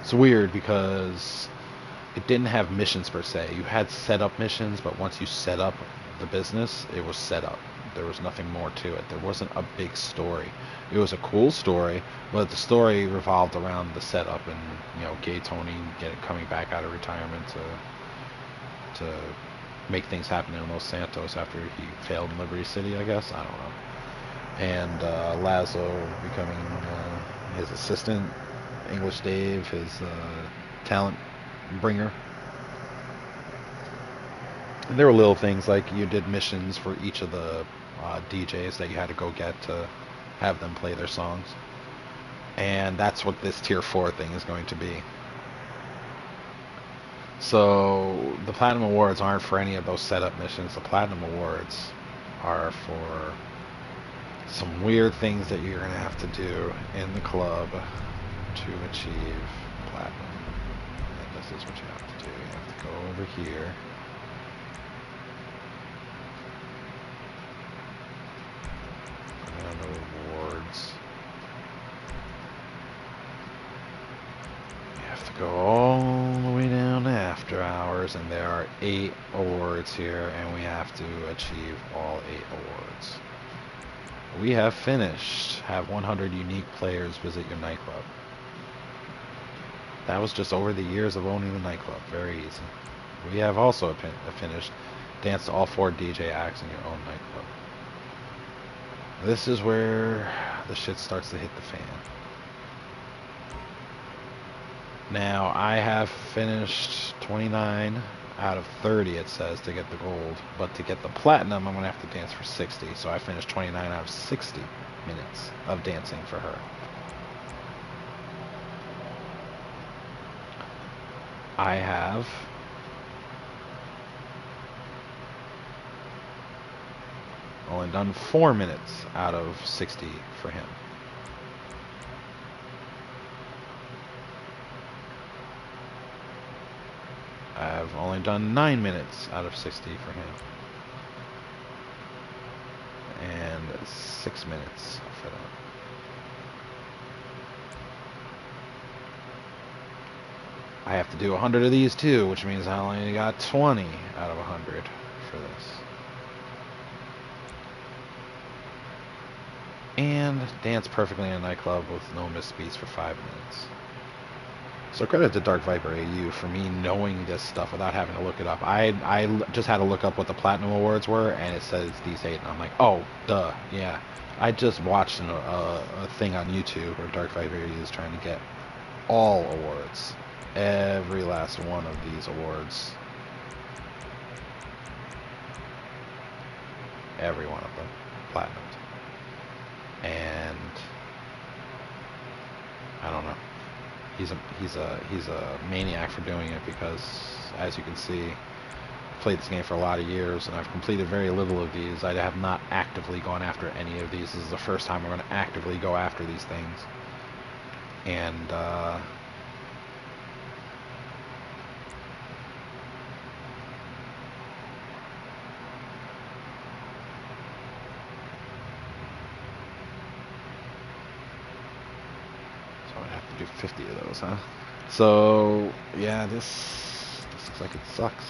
it's weird because it didn't have missions per se. You had setup missions, but once you set up the business, it was set up. There was nothing more to it. There wasn't a big story. It was a cool story, but the story revolved around the setup and, you know, Gay Tony coming back out of retirement to make things happen in Los Santos after he failed in Liberty City, I guess. I don't know. And Lazo becoming his assistant, English Dave, his talent bringer. And there were little things like you did missions for each of the DJs that you had to go get to have them play their songs. And that's what this Tier 4 thing is going to be. So the Platinum Awards aren't for any of those setup missions. The Platinum Awards are for some weird things that you're going to have to do in the club to achieve Platinum. And this is what you have to do. You have to go over here. And the rewards. You have to go all the way down to After Hours, and there are 8 awards here, and we have to achieve all 8 awards. We have finished. Have 100 unique players visit your nightclub. That was just over the years of owning the nightclub. Very easy. We have also finished. Dance to all 4 DJ acts in your own nightclub. This is where the shit starts to hit the fan. Now, I have finished 29 out of 30, it says, to get the gold. But to get the platinum, I'm going to have to dance for 60. So I finished 29 out of 60 minutes of dancing for her. I have only done 4 minutes out of 60 for him. I've only done 9 minutes out of 60 for him. And 6 minutes for them. I have to do 100 of these too, which means I only got 20 out of 100 for this. And dance perfectly in a nightclub with no misbeats for 5 minutes. So credit to Dark Viper AU for me knowing this stuff without having to look it up. I just had to look up what the Platinum Awards were, and it says these 8, and I'm like, oh, duh, yeah. I just watched a thing on YouTube where Dark Viper AU is trying to get all awards. Every last one of these awards. Every one of them. Platinum. And I don't know. He's a maniac for doing it because, as you can see, I've played this game for a lot of years and I've completed very little of these. I have not actively gone after any of these. This is the first time I'm going to actively go after these things. And do 50 of those, huh? So yeah, this looks like it sucks.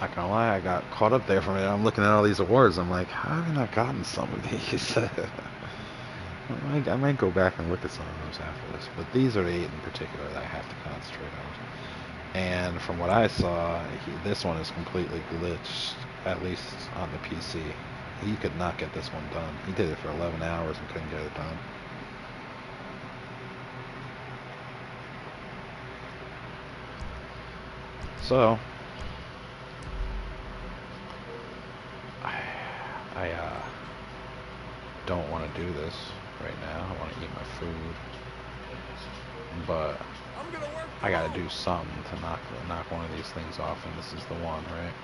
Not gonna lie, I got caught up there for a minute. I'm looking at all these awards. I'm like, how have I not gotten some of these? I might go back and look at some of those after this. But these are the 8 in particular that I have to concentrate on. And from what I saw, this one is completely glitched, at least on the PC. He could not get this one done. He did it for 11 hours and couldn't get it done. So, I don't want to do this right now. I want to eat my food, but I got to do something to knock one of these things off, and this is the one, right?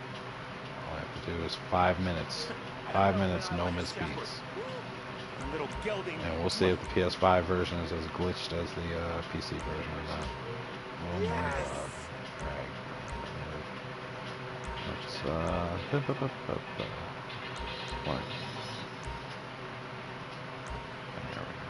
All I have to do is 5 minutes. 5 minutes, no misbeats. And we'll see if the PS5 version is as glitched as the PC version or not. Oh my god. Alright. Let's, one. There we go.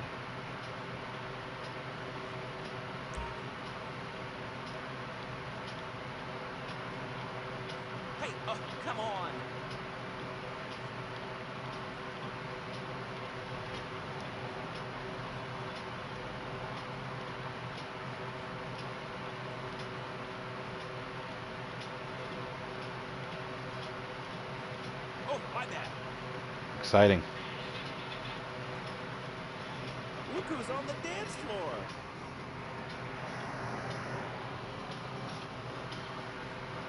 Hey, come on. Oh, my bad. Exciting. Look who's on the dance floor.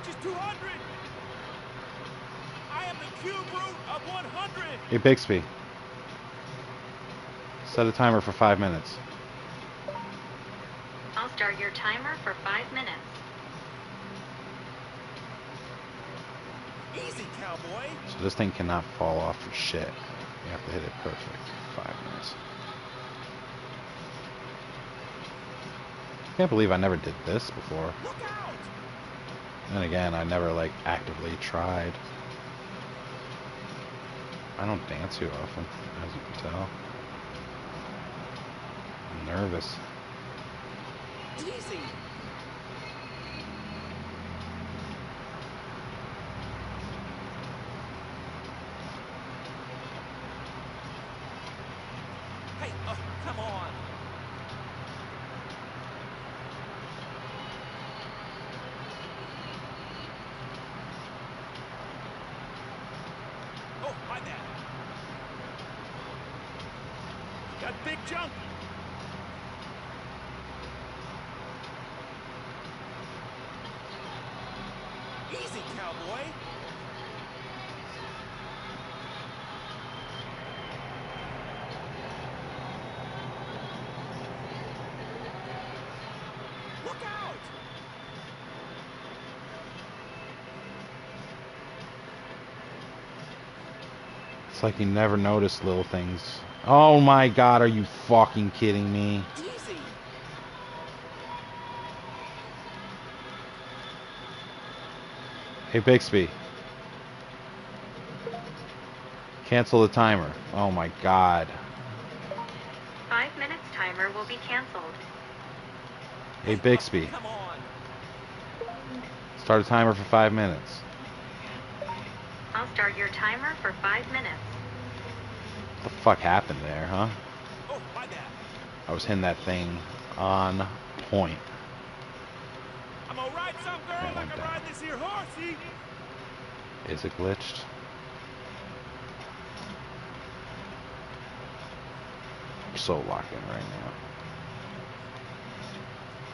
Just 200. I am the cube root of 100. Hey Bixby, set a timer for 5 minutes. I'll start your timer for 5 minutes. Easy, cowboy. So this thing cannot fall off for shit. You have to hit it perfect. 5 minutes. I can't believe I never did this before. Look out. And again, I never like actively tried. I don't dance too often, as you can tell. I'm nervous. Easy. Hey, come on. Oh, my bad. Got big jump. Easy, cowboy. Look out. It's like you never notice little things. Oh my god, are you fucking kidding me? Easy. Hey Bixby. Cancel the timer. Oh my god. 5 minutes timer will be canceled. Hey Bixby. Come on. Start a timer for 5 minutes. I'll start your timer for 5 minutes. What the fuck happened there, huh? Oh, my bad. I was hitting that thing on point. I'm gonna ride some girl That like went I'm down. riding this here horsey. Is it glitched? I'm so locked in right now.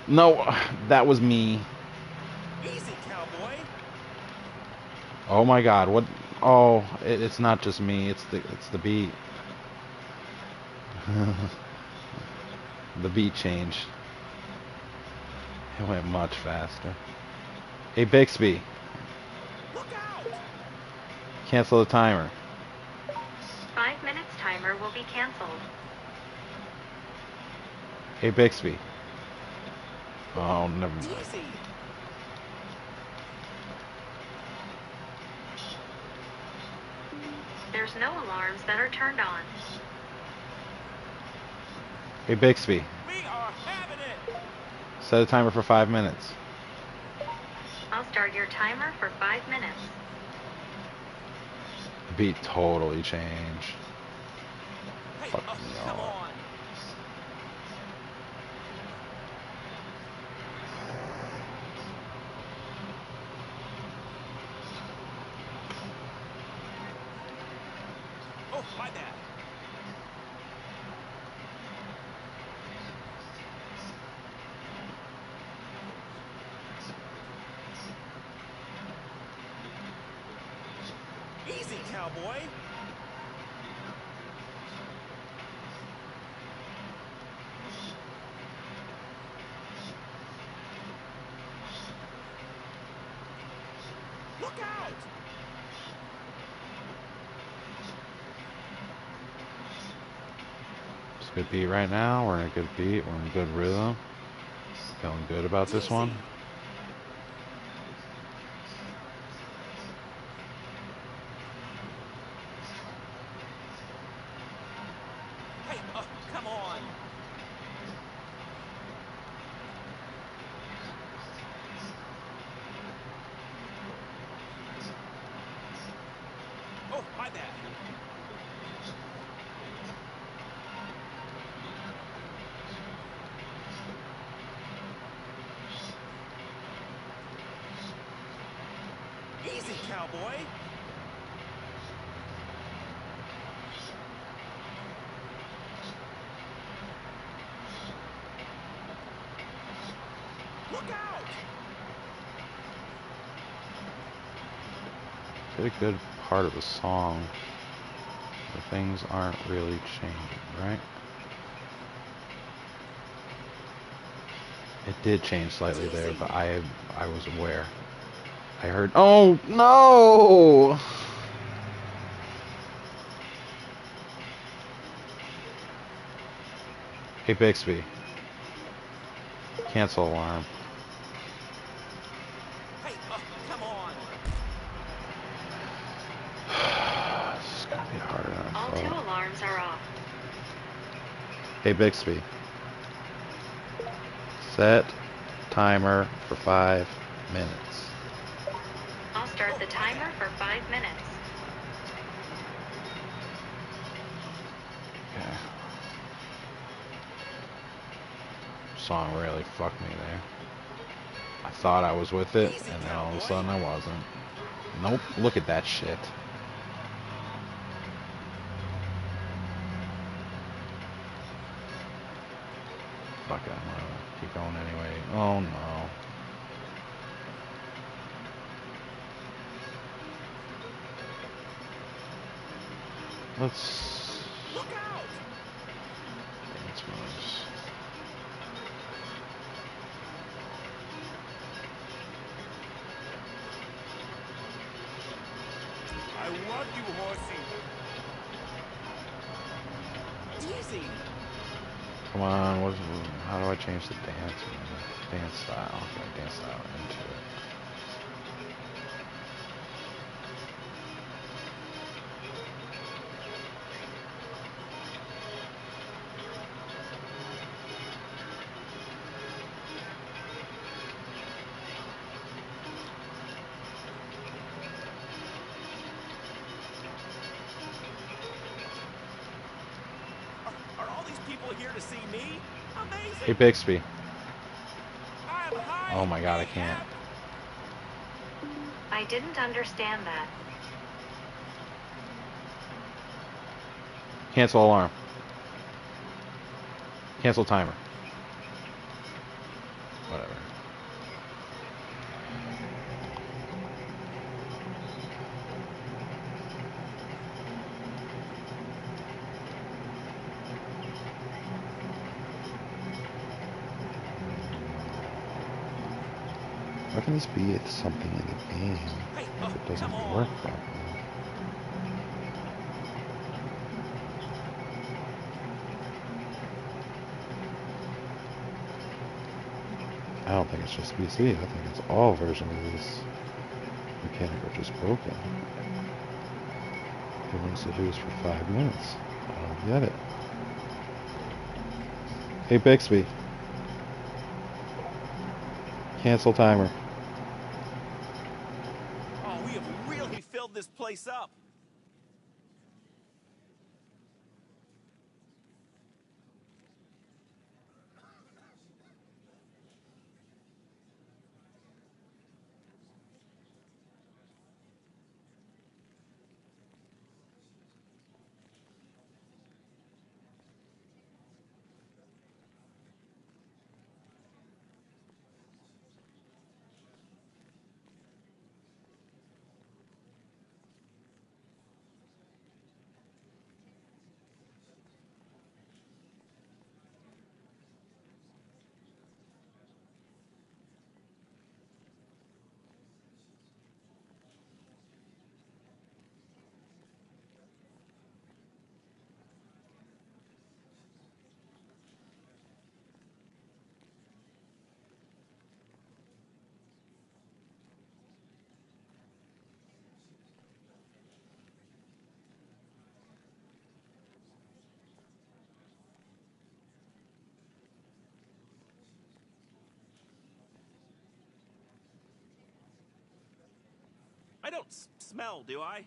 No, that was me. Easy, cowboy. Oh my god, what? Oh, it's not just me, it's the beat. The beat changed. It went much faster. Hey Bixby, Look out. cancel the timer. 5 minutes timer will be canceled. Hey Bixby. Oh, never mind. Easy. There's no alarms that are turned on. Hey Bixby, We are having it. set a timer for 5 minutes. I'll start your timer for 5 minutes. beat totally changed. Hey, Fuck oh, me come all. on. Oh, my bad. Easy, cowboy. Look out! It's a good beat right now. We're in a good beat. We're in a good rhythm. Feeling good about this one. Easy. Hey, oh, come on. Oh, my bad. Easy, cowboy. Look out! Get a good part of the song. The things aren't really changing, right? It did change slightly there, Easy. but I was aware. I heard. Oh no! Hey Bixby, cancel alarm. Hey, oh, come on. This is gonna be harder than I All 2 thought. alarms are off. Hey Bixby, set timer for 5 minutes. I'll start Oh, the my timer bad. for 5 minutes. Okay. Song really fucked me there. I thought I was with it, Easy, and then all of a cowboy. sudden I wasn't. Nope, look at that shit. Fuck it, I'm gonna keep going anyway. Oh no. Let's Look out! dance moves. I want you, horsey. Easy. Come on, how do I change the dance style? Okay, dance style into it. Are all these people here to see me? Hey Amazing. Bixby. I'm high. Oh my god, I can't. Ahab. I didn't understand that. Cancel alarm. Cancel timer. Whatever. How can this be something in the game Hey, if oh, it come doesn't work on. properly? I don't think it's just PC. I think it's all versions of this mechanic are just broken. It wants to do this for 5 minutes. I don't get it. Hey Bixby. Cancel timer. Oh, we have really filled this place up. don't smell, do I?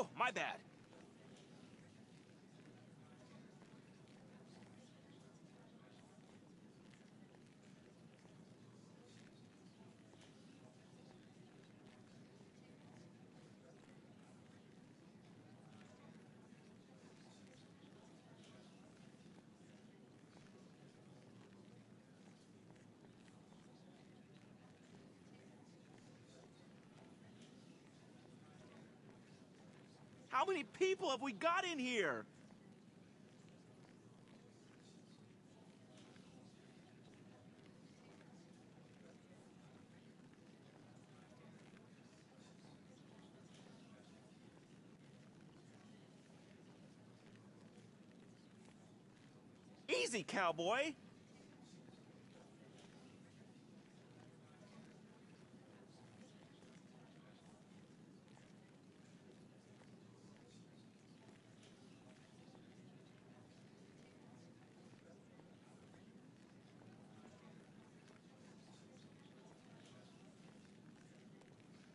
Oh, my bad. How many people have we got in here? Easy, cowboy.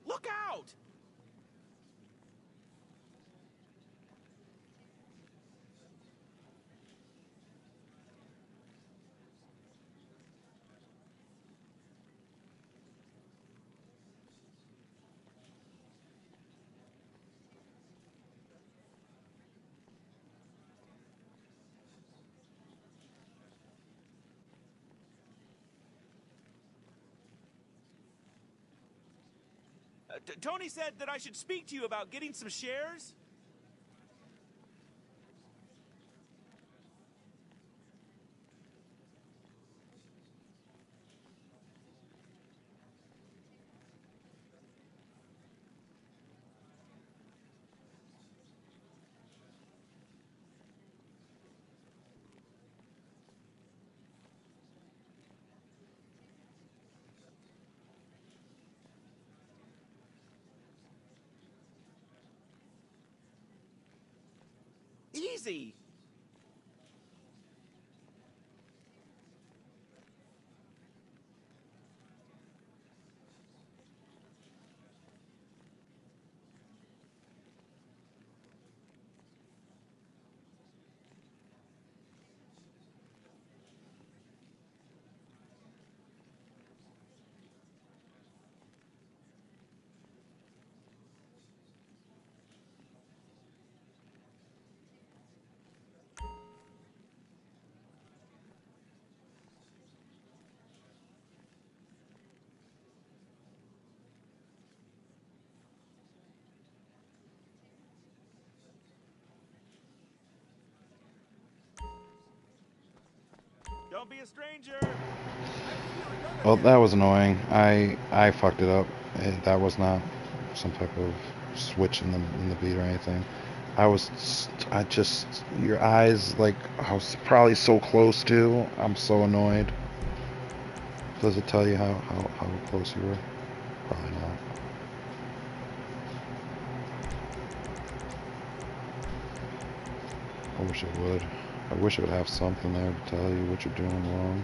Look out! Tony said that I should speak to you about getting some shares. Easy. Don't be a stranger. Well, that was annoying. I fucked it up. That was not some type of switch in the beat or anything. I just, your eyes, like, I was probably so close to. I'm so annoyed. Does it tell you how close you were? Probably not. I wish it would. I wish it would have something there to tell you what you're doing wrong.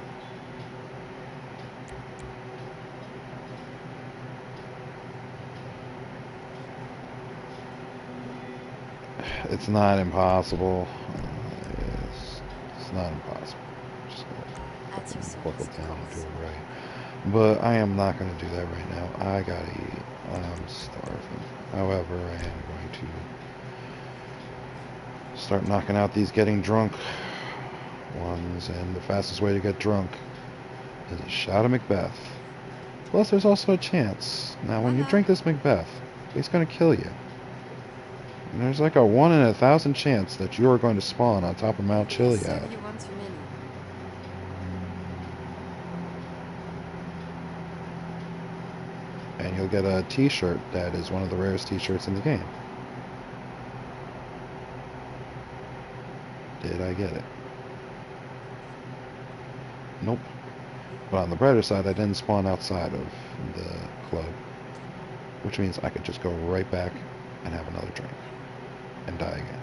It's not impossible. It's not impossible. Just At your gotta buckle service, down and do please. it right. But I am not going to do that right now. I gotta eat. I'm starving. However, I am going to start knocking out these getting drunk ones, and the fastest way to get drunk is a shot of Macbeth. Plus, there's also a chance. Now, when you drink this Macbeth, he's going to kill you. And there's like a 1 in 1,000 chance that you are going to spawn on top of Mount Chiliad. Serve you one too many. And you'll get a t-shirt that is one of the rarest t-shirts in the game. Did I get it? Nope. But on the brighter side, I didn't spawn outside of the club, which means I could just go right back and have another drink and die again.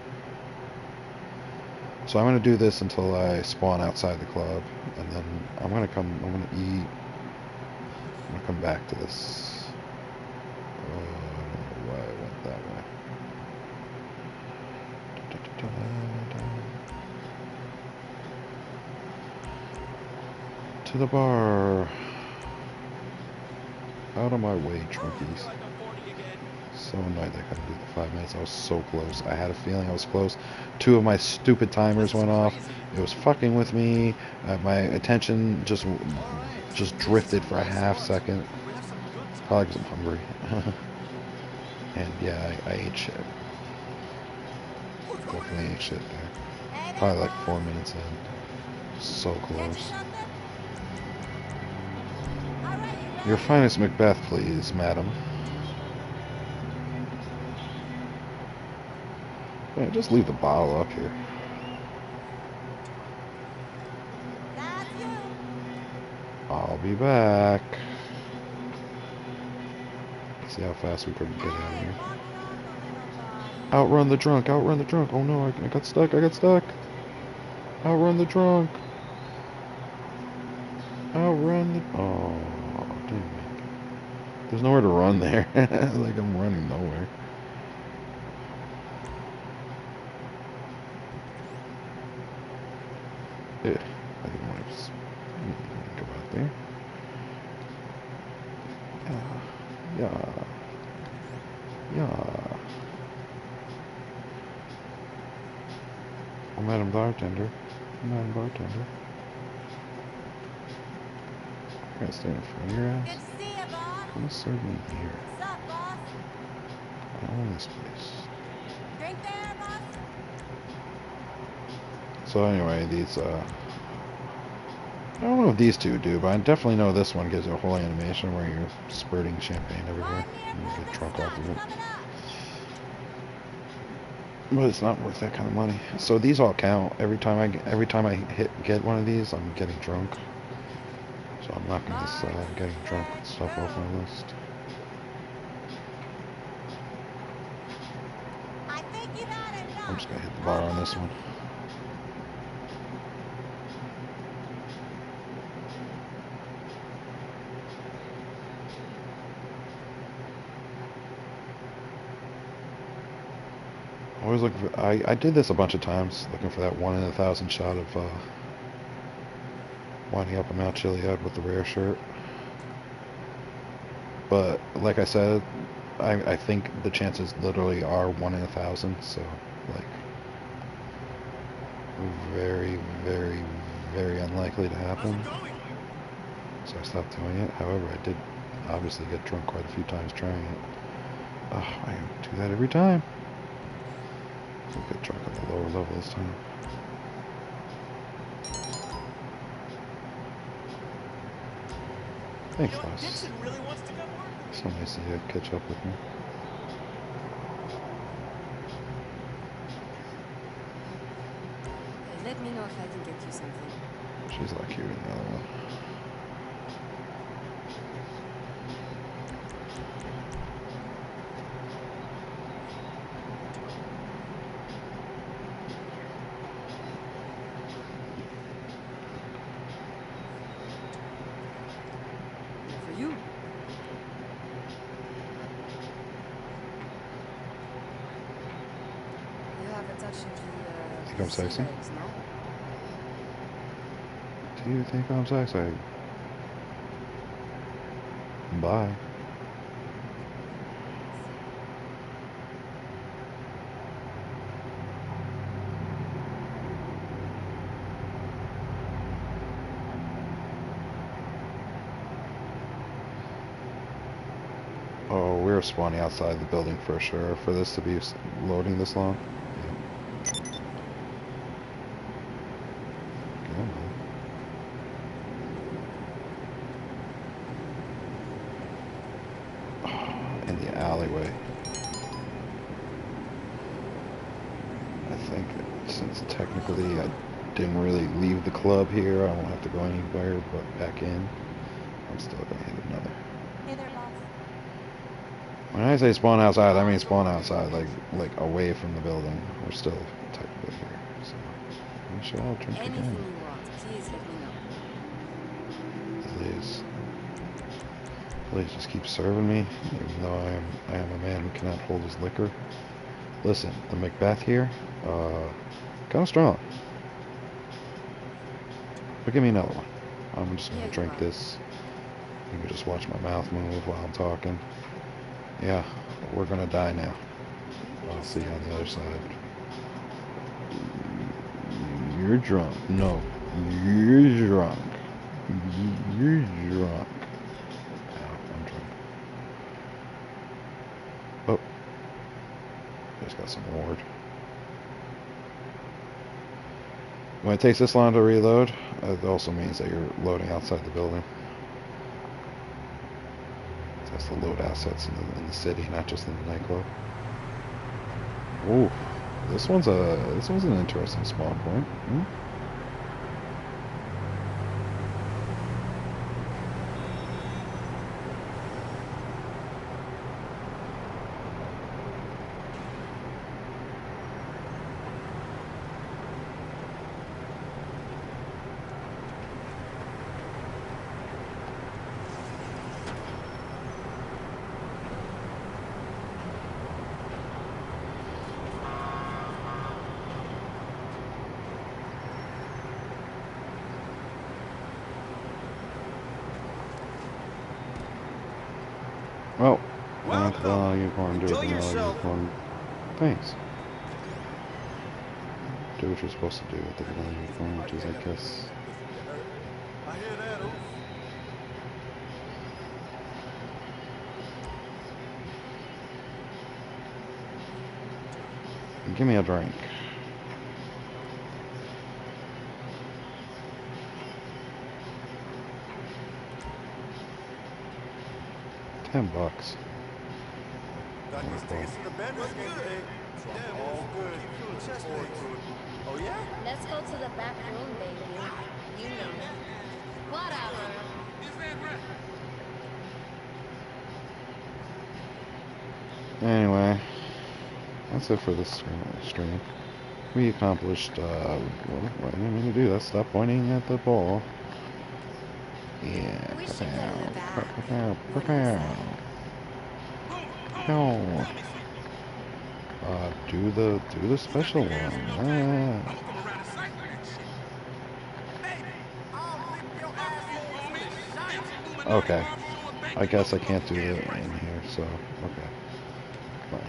So I'm going to do this until I spawn outside the club, and then I'm going to eat. I'm going to come back to this. Oh, I don't know why I went that way. To the bar. Out of my way, drunkies. So annoyed I couldn't do the 5 minutes. I was so close. I had a feeling I was close. 2 of my stupid timers went off. It was fucking with me. My attention just drifted for a half second. Probably because I'm hungry. And yeah, I ate shit. Definitely ate shit there. Probably like 4 minutes in. So close. Your finest Macbeth, please, madam. Yeah, just leave the bottle up here. I'll be back. See how fast we could get out of here. Outrun the drunk, outrun the drunk. Oh no, I got stuck, I got stuck. Outrun the drunk. Outrun the... Oh, didn't make it. There's nowhere to run there. Like I'm running nowhere. Yeah, I didn't want to just go out there. Yeah. Yeah. Oh, Madam Bartender. Madam Bartender. I gotta stay in front of your ass. Good to see you, boss. Who's serving here? What's up, boss? I own this place. Drink there, boss? So anyway, these, I don't know what these two do, but I definitely know this one gives you a whole animation where you're spurting champagne everywhere and you get drunk off of it. But it's not worth that kind of money. So these all count. Every time I get one of these, I'm getting drunk. So I'm knocking this getting drunk stuff off my list. I'm just gonna hit the bar on this one. Always looking for. I did this a bunch of times, looking for that 1 in 1,000 shot of winding up a Mount Chiliad with the rare shirt. But like I said, I think the chances literally are 1 in 1,000. So like very, very, very unlikely to happen. So I stopped doing it. However, I did obviously get drunk quite a few times trying it. I do that every time. I'll get drunk at the lower level this time. Thanks, Les. So nice of you to catch up with me. Let me know if I can get you something. She's a lot cuter than the other one. actually Think I'm sexy? legs, no? Do you think I'm sexy? Bye. Oh, we're spawning outside the building for sure. For this to be loading this long. Yeah. In the alleyway. I think since technically I didn't really leave the club here, I won't have to go anywhere but back in. I'm still gonna hit another. Hey there, boss. When I say spawn outside, I mean spawn outside, like away from the building. We're still technically here, so we shall drink Anything again. you want, please let me know. Please, please just keep serving me, even though I am a man who cannot hold his liquor. Listen, the Macbeth here, kind of strong. But give me another one. I'm just gonna Here you drink are. this. You can just watch my mouth move while I'm talking. Yeah, we're gonna die now. I'll see you on the other side. You're drunk. No, you're drunk. You're drunk. Ow, I'm drunk. Oh, just got some ward. When it takes this long to reload, it also means that you're loading outside the building. That's to load assets in the city, not just in the nightclub. Ooh, this one's an interesting spawn point. Hmm? Well, Welcome. unicorn, do Enjoy it, yourself. unicorn. Thanks. Do what you're supposed to do with the vanilla unicorn, which is, I guess. I hear that. Give me a drink. $10. Got these tickets to the Benders game today. So I'm all good. Looking forward to it. Oh yeah? Let's go to the back room, baby. You know. Whatever. Anyway, that's it for this stream. We accomplished, what I didn't mean to do, that's stop pointing at the ball. Yeah, We should go to the back. Do the special one. Okay. I guess I can't do it in here, so okay. Fine.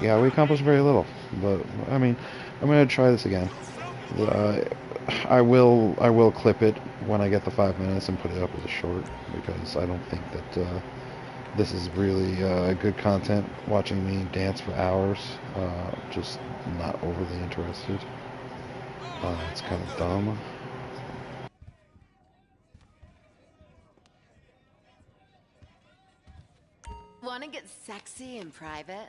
Yeah, we accomplished very little, but I mean, I'm gonna try this again. I will clip it when I get the 5 minutes and put it up as a short, because I don't think that this is really good content. Watching me dance for hours, just not overly interested. It's kind of dumb. Want to get sexy in private?